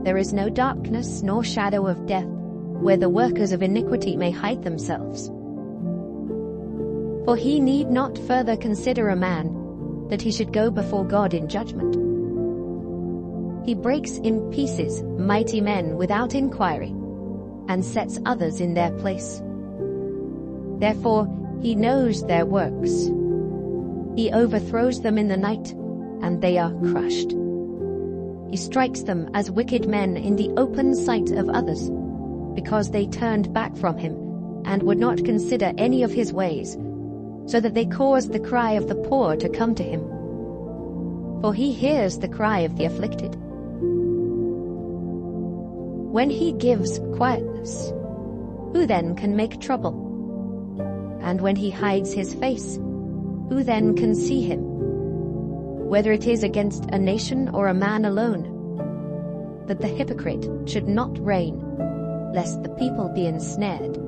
There is no darkness nor shadow of death, where the workers of iniquity may hide themselves. For he need not further consider a man, that he should go before God in judgment. He breaks in pieces mighty men without inquiry, and sets others in their place. Therefore he knows their works. He overthrows them in the night, and they are crushed. He strikes them as wicked men in the open sight of others, because they turned back from him, and would not consider any of his ways, so that they caused the cry of the poor to come to him. For he hears the cry of the afflicted. When he gives quietness, who then can make trouble? And when he hides his face, who then can see him? Whether it is against a nation or a man alone, that the hypocrite should not reign, lest the people be ensnared.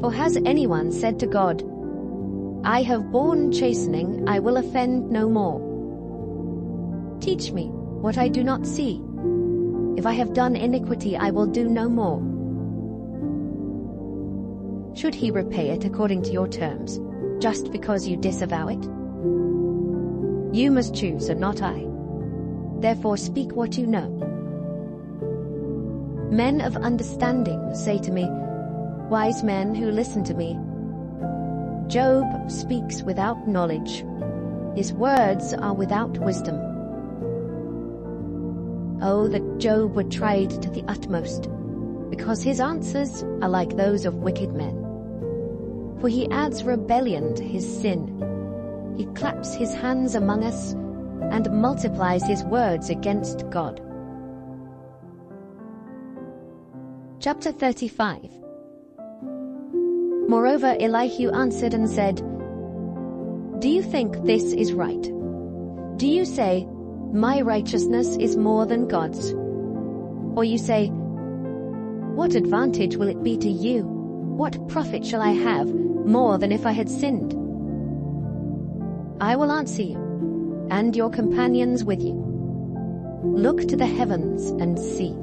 For has anyone said to God, I have borne chastening, I will offend no more? Teach me what I do not see. If I have done iniquity, I will do no more. Should he repay it according to your terms, just because you disavow it? You must choose, and not I. Therefore speak what you know. Men of understanding say to me, wise men who listen to me. Job speaks without knowledge. His words are without wisdom. Oh, that Job were tried to the utmost, because his answers are like those of wicked men. For he adds rebellion to his sin. He claps his hands among us and multiplies his words against God. Chapter 35. Moreover, Elihu answered and said, Do you think this is right? Do you say, My righteousness is more than God's? Or you say, What advantage will it be to you? What profit shall I have more than if I had sinned? I will answer you, and your companions with you. Look to the heavens and see,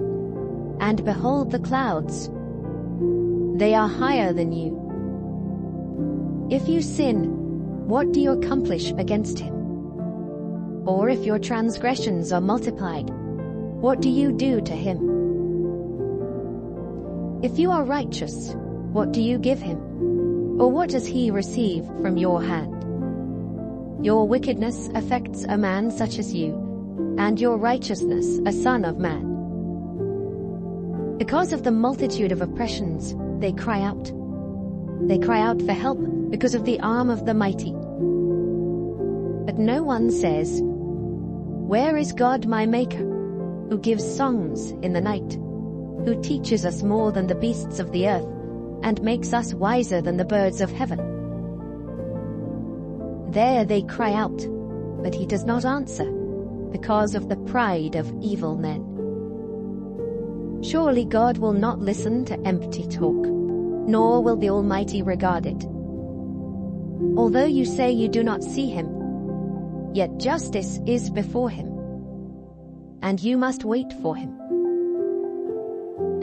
and behold the clouds. They are higher than you. If you sin, what do you accomplish against him? Or if your transgressions are multiplied, what do you do to him? If you are righteous, what do you give him? Or what does he receive from your hand? Your wickedness affects a man such as you, and your righteousness a son of man. Because of the multitude of oppressions, they cry out. They cry out for help because of the arm of the mighty. But no one says, Where is God my Maker, who gives songs in the night, who teaches us more than the beasts of the earth, and makes us wiser than the birds of heaven? There they cry out, but he does not answer, because of the pride of evil men. Surely God will not listen to empty talk, nor will the Almighty regard it. Although you say you do not see him, yet justice is before him, and you must wait for him.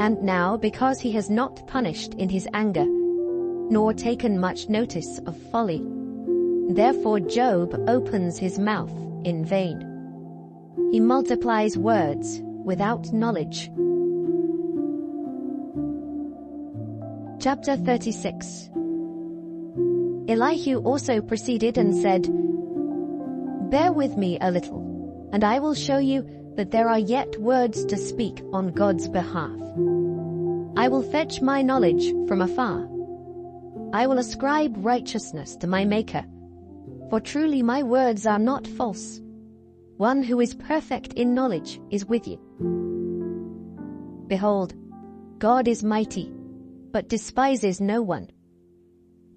And now, because he has not punished in his anger, nor taken much notice of folly, therefore Job opens his mouth in vain. He multiplies words without knowledge. Chapter 36. Elihu also proceeded and said, Bear with me a little, and I will show you that there are yet words to speak on God's behalf. I will fetch my knowledge from afar. I will ascribe righteousness to my Maker, for truly my words are not false. One who is perfect in knowledge is with you. Behold, God is mighty, but despises no one.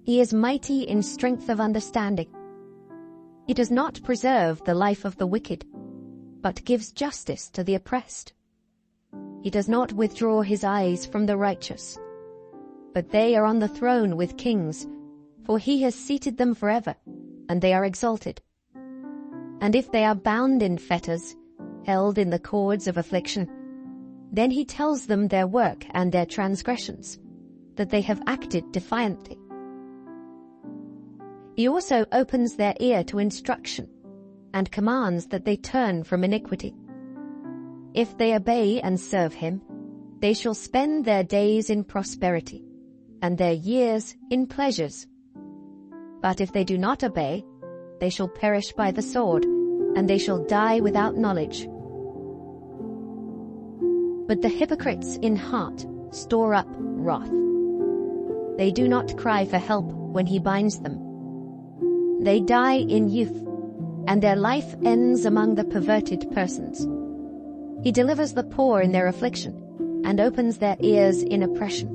He is mighty in strength of understanding. He does not preserve the life of the wicked, but gives justice to the oppressed. He does not withdraw his eyes from the righteous, but they are on the throne with kings, for he has seated them forever, and they are exalted. And if they are bound in fetters, held in the cords of affliction, then he tells them their work and their transgressions, that they have acted defiantly. He also opens their ear to instruction, and commands that they turn from iniquity. If they obey and serve him, they shall spend their days in prosperity, and their years in pleasures. But if they do not obey, they shall perish by the sword, and they shall die without knowledge. But the hypocrites in heart store up wrath. They do not cry for help when he binds them. They die in youth, and their life ends among the perverted persons. He delivers the poor in their affliction, and opens their ears in oppression.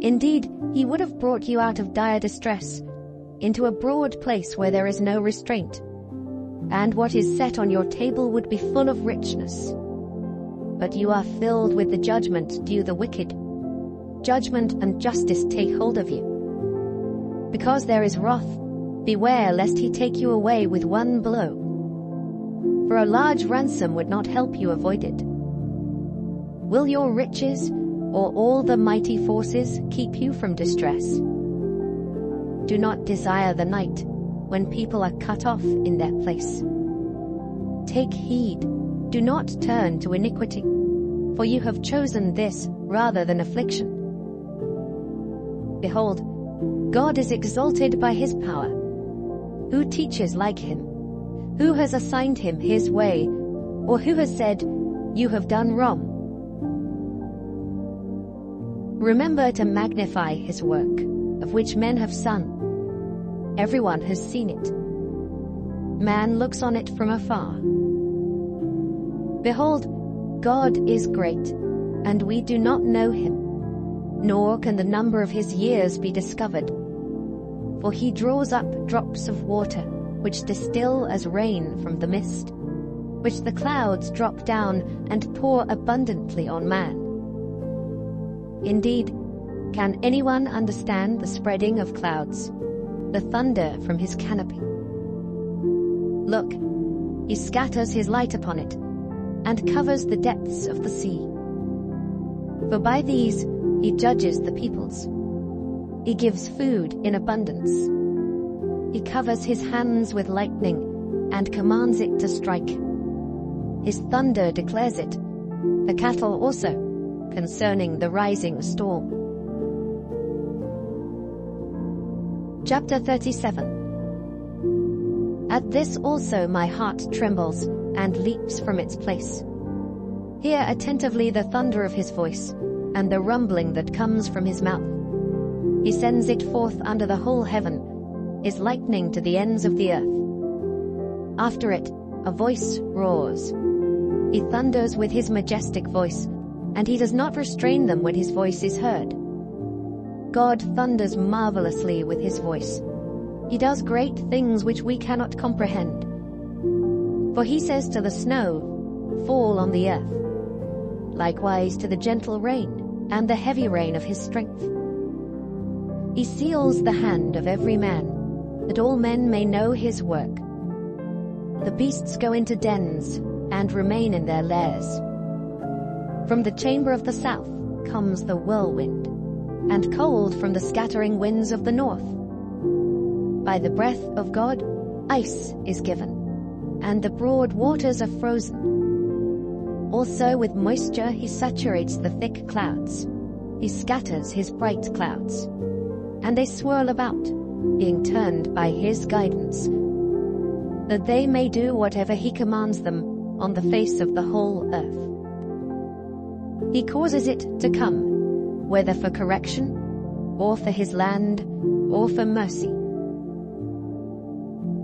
Indeed, he would have brought you out of dire distress, into a broad place where there is no restraint, and what is set on your table would be full of richness. But you are filled with the judgment due the wicked. Judgment and justice take hold of you. Because there is wrath, beware lest he take you away with one blow. For a large ransom would not help you avoid it. Will your riches or all the mighty forces keep you from distress? Do not desire the night when people are cut off in their place. Take heed, do not turn to iniquity, for you have chosen this rather than affliction, Behold, God is exalted by his power. Who teaches like him? Who has assigned him his way? Or who has said, "You have done wrong"? Remember to magnify his work, of which men have sung. Everyone has seen it. Man looks on it from afar. Behold, God is great, and we do not know him, nor can the number of his years be discovered. For he draws up drops of water, which distill as rain from the mist, which the clouds drop down and pour abundantly on man. Indeed, can anyone understand the spreading of clouds, the thunder from his canopy? Look, he scatters his light upon it, and covers the depths of the sea. For by these he judges the peoples. He gives food in abundance. He covers his hands with lightning, and commands it to strike. His thunder declares it, the cattle also, concerning the rising storm. Chapter 37. At this also my heart trembles, and leaps from its place. Hear attentively the thunder of his voice, and the rumbling that comes from his mouth. He sends it forth under the whole heaven, his lightning to the ends of the earth. After it, a voice roars. He thunders with his majestic voice, and he does not restrain them when his voice is heard. God thunders marvelously with his voice. He does great things which we cannot comprehend. For he says to the snow, "Fall on the earth," likewise to the gentle rain, and the heavy rain of his strength. He seals the hand of every man, that all men may know his work. The beasts go into dens, and remain in their lairs. From the chamber of the south comes the whirlwind, and cold from the scattering winds of the north. By the breath of God, ice is given, and the broad waters are frozen. Also with moisture he saturates the thick clouds. He scatters his bright clouds, and they swirl about, being turned by his guidance, that they may do whatever he commands them on the face of the whole earth. He causes it to come, whether for correction, or for his land, or for mercy.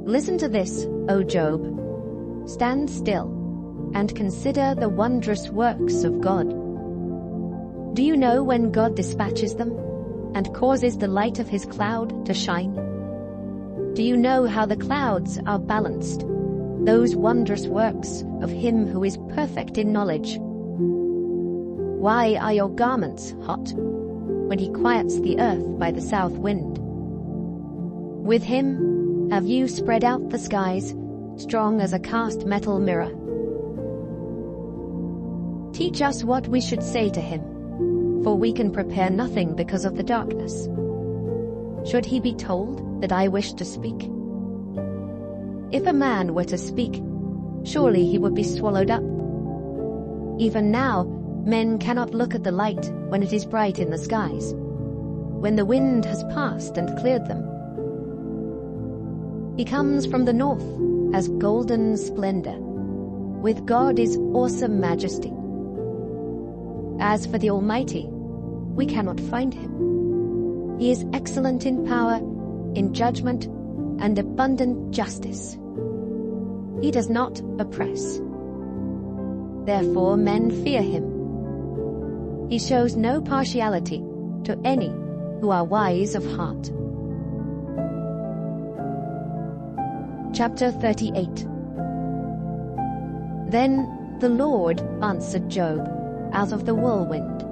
Listen to this, O Job. Stand still, and consider the wondrous works of God. Do you know when God dispatches them, and causes the light of his cloud to shine? Do you know how the clouds are balanced, those wondrous works of him who is perfect in knowledge? Why are your garments hot, when he quiets the earth by the south wind? With him have you spread out the skies, strong as a cast metal mirror. Teach us what we should say to him, for we can prepare nothing because of the darkness. Should he be told that I wish to speak? If a man were to speak, surely he would be swallowed up. Even now, men cannot look at the light when it is bright in the skies, when the wind has passed and cleared them. He comes from the north as golden splendor. With God is awesome majesty. As for the Almighty, we cannot find him. He is excellent in power, in judgment, and abundant justice. He does not oppress. Therefore men fear him. He shows no partiality to any who are wise of heart. Chapter 38. Then the Lord answered Job out of the whirlwind,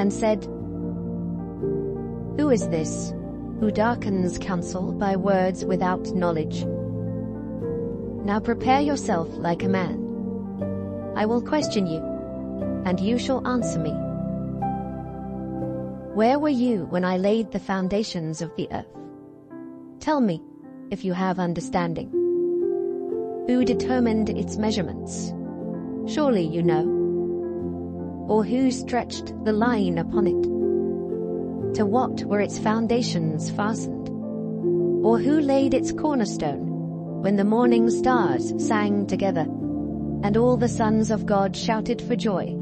and said, Who is this who darkens counsel by words without knowledge? Now prepare yourself like a man. I will question you, and you shall answer me. Where were you when I laid the foundations of the earth? Tell me, if you have understanding. Who determined its measurements? Surely you know. Or who stretched the line upon it? To what were its foundations fastened? Or who laid its cornerstone, when the morning stars sang together, and all the sons of God shouted for joy?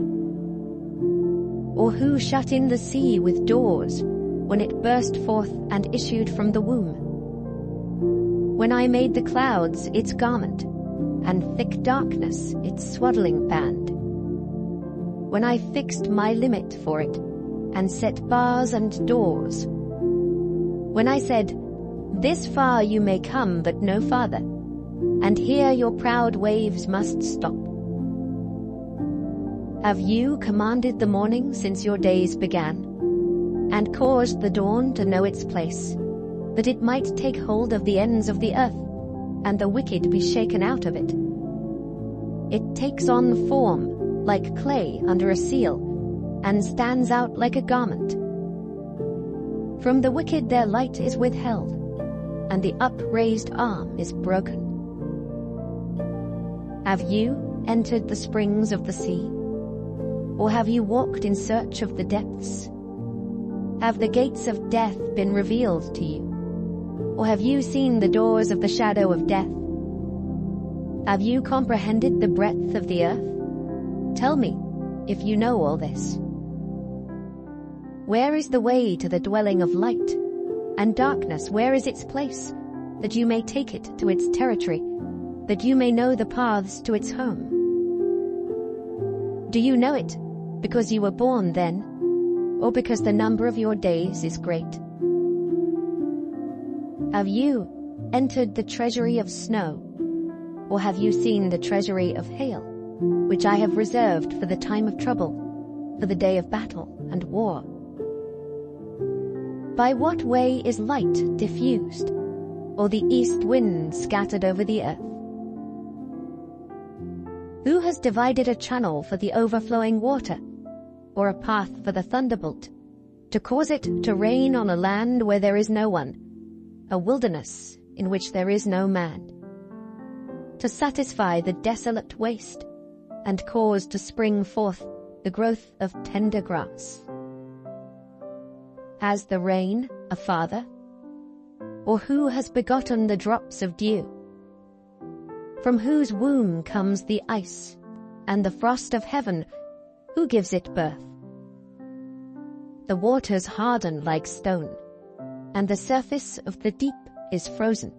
Or who shut in the sea with doors, when it burst forth and issued from the womb? When I made the clouds its garment, and thick darkness its swaddling band? When I fixed my limit for it, and set bars and doors? When I said, "This far you may come, but no farther, and here your proud waves must stop"? Have you commanded the morning since your days began, and caused the dawn to know its place, that it might take hold of the ends of the earth, and the wicked be shaken out of it? It takes on form like clay under a seal, and stands out like a garment. From the wicked their light is withheld, and the upraised arm is broken. Have you entered the springs of the sea? Or have you walked in search of the depths? Have the gates of death been revealed to you? Or have you seen the doors of the shadow of death? Have you comprehended the breadth of the earth? Tell me, if you know all this. Where is the way to the dwelling of light? And darkness, where is its place, that you may take it to its territory, that you may know the paths to its home? Do you know it because you were born then, or because the number of your days is great? Have you entered the treasury of snow, or have you seen the treasury of hail, which I have reserved for the time of trouble, for the day of battle and war? By what way is light diffused, or the east wind scattered over the earth? Who has divided a channel for the overflowing water, or a path for the thunderbolt, to cause it to rain on a land where there is no one, a wilderness in which there is no man? To satisfy the desolate waste, and cause to spring forth the growth of tender grass? Has the rain a father? Or who has begotten the drops of dew? From whose womb comes the ice, and the frost of heaven, who gives it birth? The waters harden like stone, and the surface of the deep is frozen.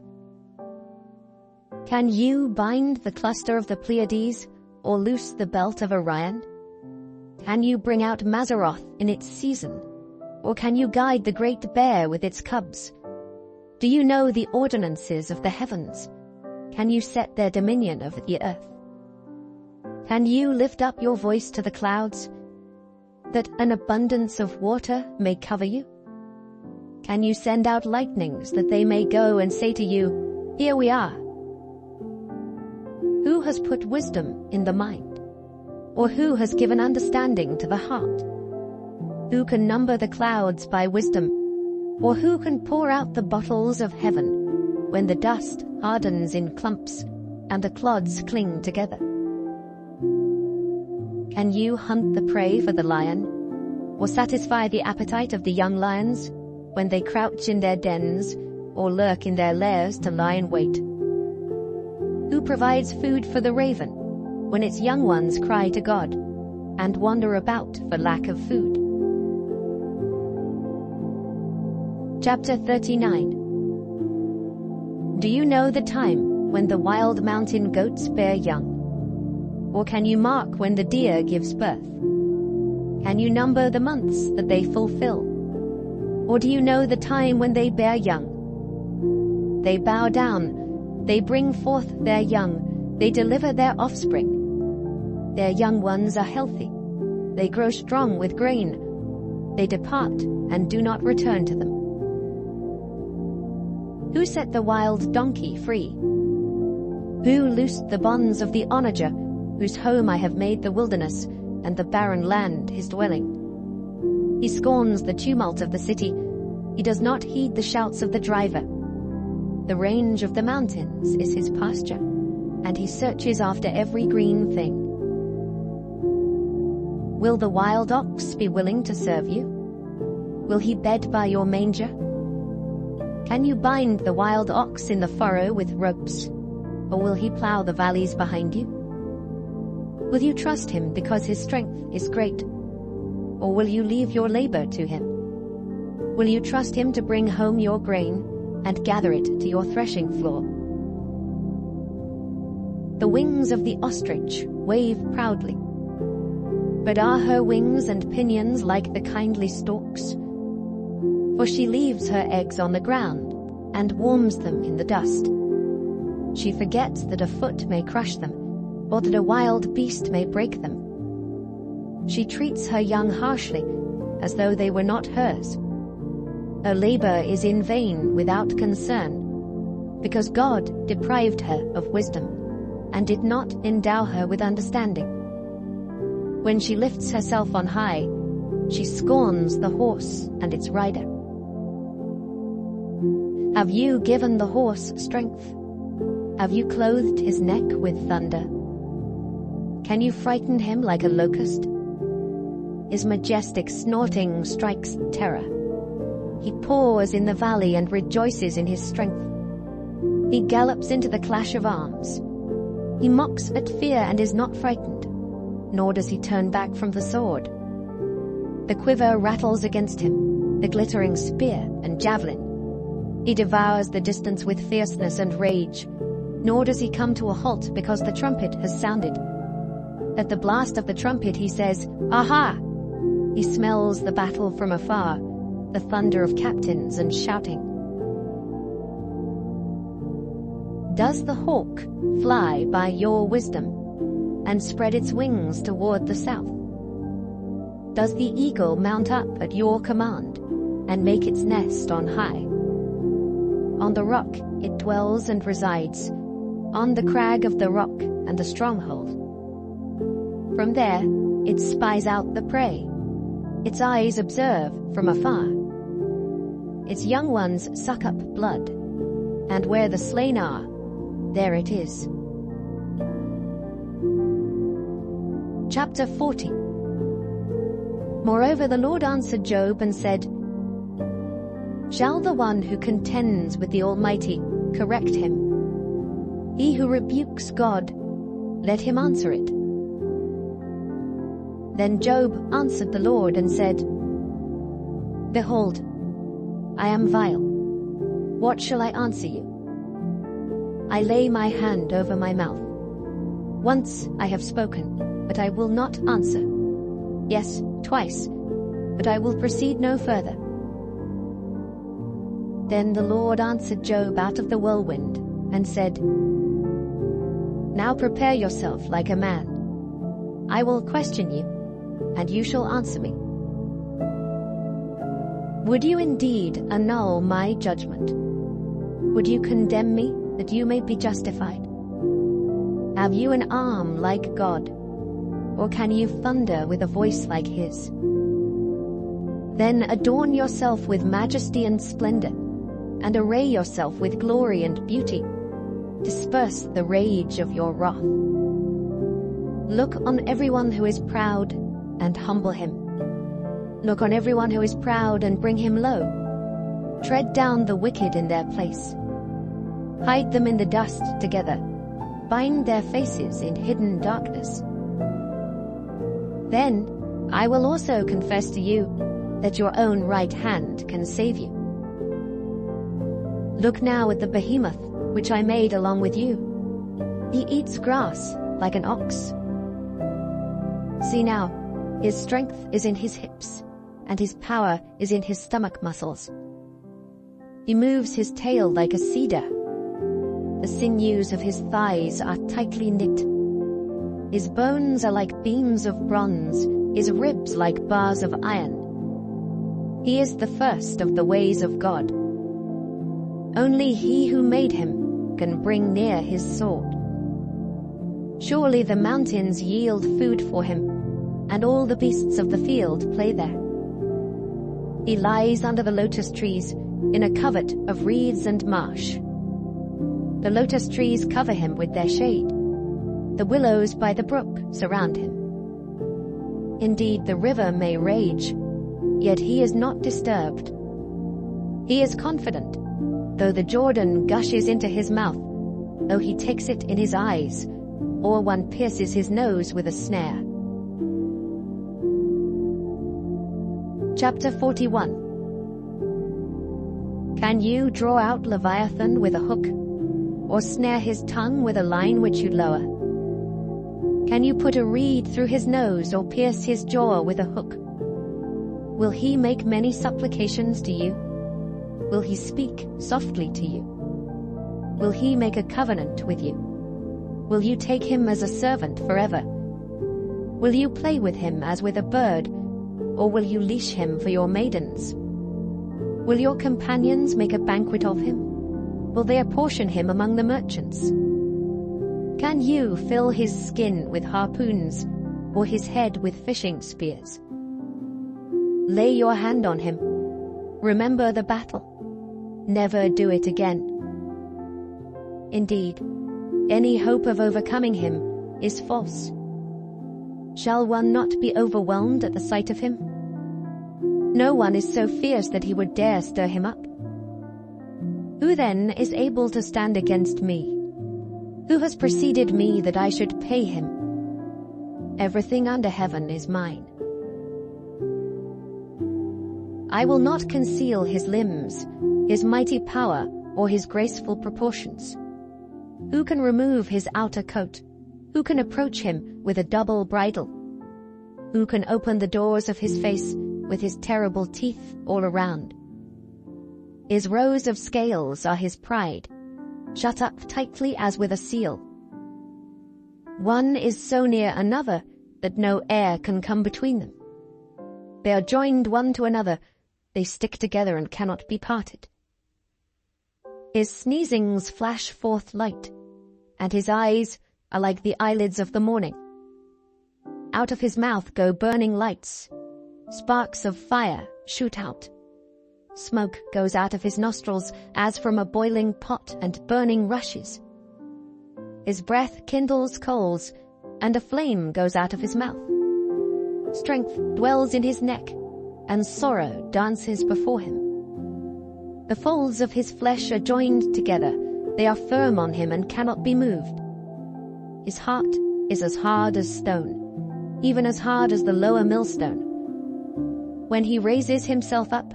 Can you bind the cluster of the Pleiades, or loose the belt of Orion? Can you bring out Mazzaroth in its season? Or can you guide the great bear with its cubs? Do you know the ordinances of the heavens? Can you set their dominion over the earth? Can you lift up your voice to the clouds, that an abundance of water may cover you? Can you send out lightnings, that they may go and say to you, "Here we are"? Who has put wisdom in the mind? Or who has given understanding to the heart? Who can number the clouds by wisdom? Or who can pour out the bottles of heaven, when the dust hardens in clumps, and the clods cling together? Can you hunt the prey for the lion, or satisfy the appetite of the young lions, when they crouch in their dens, or lurk in their lairs to lie in wait? Who provides food for the raven, when its young ones cry to God, and wander about for lack of food? Chapter 39. Do you know the time when the wild mountain goats bear young? Or can you mark when the deer gives birth? Can you number the months that they fulfill? Or do you know the time when they bear young? They bow down, they bring forth their young, they deliver their offspring. Their young ones are healthy, they grow strong with grain, they depart and do not return to them. Who set the wild donkey free? Who loosed the bonds of the onager, whose home I have made the wilderness, and the barren land his dwelling? He scorns the tumult of the city, he does not heed the shouts of the driver. The range of the mountains is his pasture, and he searches after every green thing. Will the wild ox be willing to serve you? Will he bed by your manger? Can you bind the wild ox in the furrow with ropes, or will he plow the valleys behind you? Will you trust him because his strength is great, or will you leave your labor to him? Will you trust him to bring home your grain and gather it to your threshing floor? The wings of the ostrich wave proudly, but are her wings and pinions like the kindly storks? For she leaves her eggs on the ground and warms them in the dust. She forgets that a foot may crush them, or that a wild beast may break them. She treats her young harshly, as though they were not hers. Her labor is in vain without concern, because God deprived her of wisdom, and did not endow her with understanding. When she lifts herself on high, she scorns the horse and its rider. Have you given the horse strength? Have you clothed his neck with thunder? Can you frighten him like a locust? His majestic snorting strikes terror. He paws in the valley and rejoices in his strength. He gallops into the clash of arms. He mocks at fear and is not frightened, nor does he turn back from the sword. The quiver rattles against him, the glittering spear and javelin. He devours the distance with fierceness and rage, nor does he come to a halt because the trumpet has sounded. At the blast of the trumpet he says, "Aha!" He smells the battle from afar, the thunder of captains and shouting. Does the hawk fly by your wisdom and spread its wings toward the south? Does the eagle mount up at your command and make its nest on high? On the rock it dwells and resides, on the crag of the rock and the stronghold. From there it spies out the prey. Its eyes observe from afar. Its young ones suck up blood, and where the slain are, there it is. Chapter 40. Moreover, the Lord answered Job and said, Shall the one who contends with the Almighty correct him? He who rebukes God, let him answer it. Then Job answered the Lord and said, Behold, I am vile. What shall I answer you? I lay my hand over my mouth. Once I have spoken, but I will not answer. Yes, twice, but I will proceed no further. Then the Lord answered Job out of the whirlwind and said, Now prepare yourself like a man. I will question you, and you shall answer me. Would you indeed annul my judgment? Would you condemn me that you may be justified? Have you an arm like God, or can you thunder with a voice like his? Then adorn yourself with majesty and splendor, and array yourself with glory and beauty. Disperse the rage of your wrath. Look on everyone who is proud and humble him. Look on everyone who is proud and bring him low. Tread down the wicked in their place. Hide them in the dust together. Bind their faces in hidden darkness. Then I will also confess to you that your own right hand can save you. Look now at the behemoth which I made along with you. He eats grass like an ox. See now, his strength is in his hips, and his power is in his stomach muscles. He moves his tail like a cedar. The sinews of his thighs are tightly knit. His bones are like beams of bronze, his ribs like bars of iron. He is the first of the ways of God. Only he who made him can bring near his sword. Surely the mountains yield food for him, and all the beasts of the field play there. He lies under the lotus trees in a covert of reeds and marsh. The lotus trees cover him with their shade. The willows by the brook surround him. Indeed, the river may rage, yet he is not disturbed. He is confident, though the Jordan gushes into his mouth, though he takes it in his eyes, or one pierces his nose with a snare. Chapter 41. Can you draw out Leviathan with a hook, or snare his tongue with a line which you lower? Can you put a reed through his nose, or pierce his jaw with a hook? Will he make many supplications to you? Will he speak softly to you? Will he make a covenant with you? Will you take him as a servant forever? Will you play with him as with a bird, or will you leash him for your maidens? Will your companions make a banquet of him? Will they apportion him among the merchants? Can you fill his skin with harpoons, or his head with fishing spears? Lay your hand on him. Remember the battle. Never do it again. Indeed, any hope of overcoming him is false. Shall one not be overwhelmed at the sight of him? No one is so fierce that he would dare stir him up. Who then is able to stand against me? Who has preceded me that I should pay him? Everything under heaven is mine. I will not conceal his limbs, his mighty power, or his graceful proportions. Who can remove his outer coat? Who can approach him with a double bridle? Who can open the doors of his face with his terrible teeth all around? His rows of scales are his pride, shut up tightly as with a seal. One is so near another that no air can come between them. They are joined one to another, they stick together and cannot be parted. His sneezings flash forth light, and his eyes are like the eyelids of the morning. Out of his mouth go burning lights. Sparks of fire shoot out. Smoke goes out of his nostrils as from a boiling pot, and burning rushes. His breath kindles coals, and a flame goes out of his mouth. Strength dwells in his neck, and sorrow dances before him. The folds of his flesh are joined together. They are firm on him and cannot be moved. His heart is as hard as stone, even as hard as the lower millstone. When he raises himself up,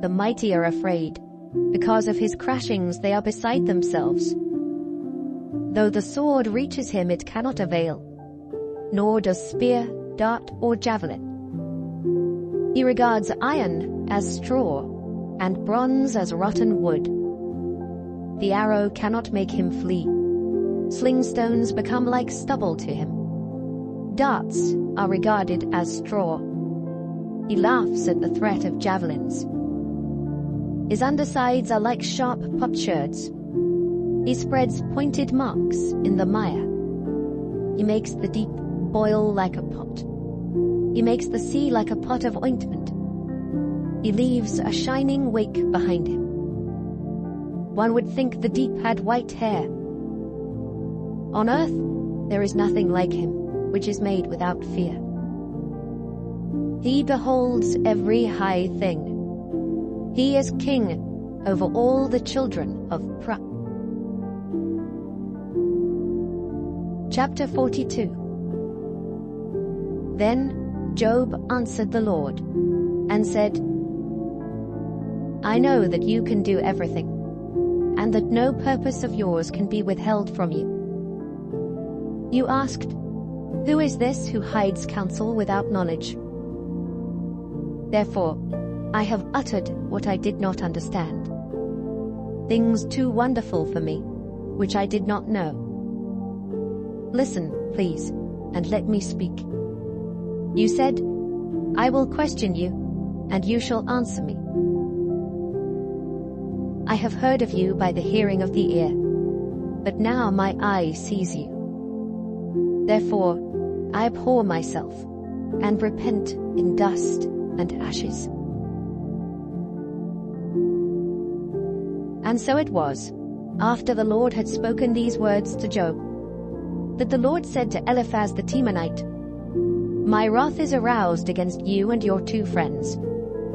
the mighty are afraid. Because of his crashings they are beside themselves. Though the sword reaches him, it cannot avail, nor does spear, dart, or javelin. He regards iron as straw, and bronze as rotten wood. The arrow cannot make him flee. Sling stones become like stubble to him. Darts are regarded as straw. He laughs at the threat of javelins. His undersides are like sharp potsherds. He spreads pointed marks in the mire. He makes the deep boil like a pot. He makes the sea like a pot of ointment. He leaves a shining wake behind him. One would think the deep had white hair. On earth there is nothing like him, which is made without fear. He beholds every high thing. He is king over all the children of Pra. Chapter 42. Then Job answered the Lord and said, I know that you can do everything, and that no purpose of yours can be withheld from you. You asked, who is this who hides counsel without knowledge? Therefore, I have uttered what I did not understand, things too wonderful for me, which I did not know. Listen, please, and let me speak. You said, I will question you, and you shall answer me. I have heard of you by the hearing of the ear, but now my eye sees you. Therefore, I abhor myself, and repent in dust and ashes. And so it was, after the Lord had spoken these words to Job, that the Lord said to Eliphaz the Temanite, My wrath is aroused against you and your two friends,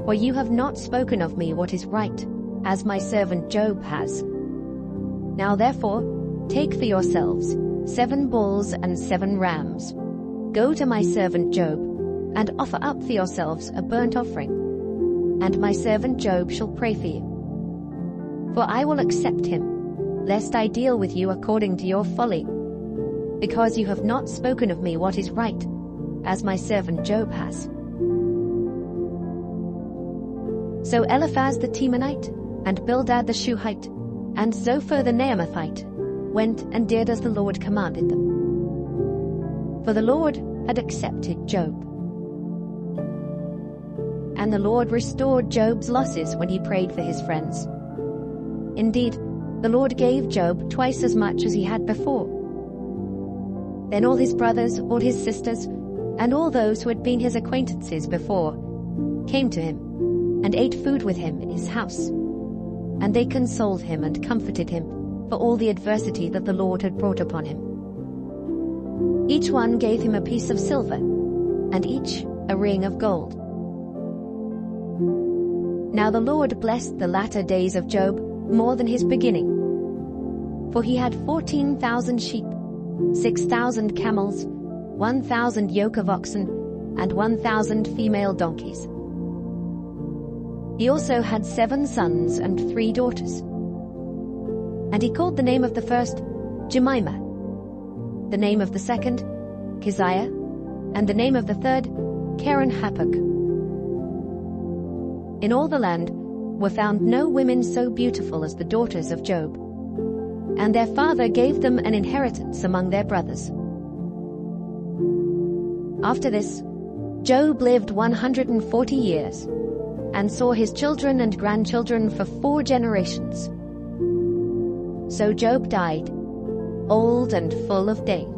For you have not spoken of me what is right, as my servant Job has. Now therefore, take for yourselves 7 bulls and 7 rams. Go to my servant Job, and offer up for yourselves a burnt offering, and my servant Job shall pray for you. For I will accept him, lest I deal with you according to your folly, because you have not spoken of me what is right, as my servant Job has. So Eliphaz the Temanite, and Bildad the Shuhite, and Zophar the Naamathite went and did as the Lord commanded them. For the Lord had accepted Job. And the Lord restored Job's losses when he prayed for his friends. Indeed, the Lord gave Job twice as much as he had before. Then all his brothers, all his sisters, and all those who had been his acquaintances before came to him and ate food with him in his house. And they consoled him and comforted him for all the adversity that the Lord had brought upon him. Each one gave him a piece of silver, and each a ring of gold. Now the Lord blessed the latter days of Job more than his beginning. For he had 14,000 sheep, 6,000 camels, 1,000 yoke of oxen, and 1,000 female donkeys. He also had 7 sons and 3 daughters. And he called the name of the first Jemimah, the name of the second Keziah, and the name of the third Keren-Happuch. In all the land were found no women so beautiful as the daughters of Job, and their father gave them an inheritance among their brothers. After this, Job lived 140 years, and saw his children and grandchildren for 4 generations. So Job died, old and full of days.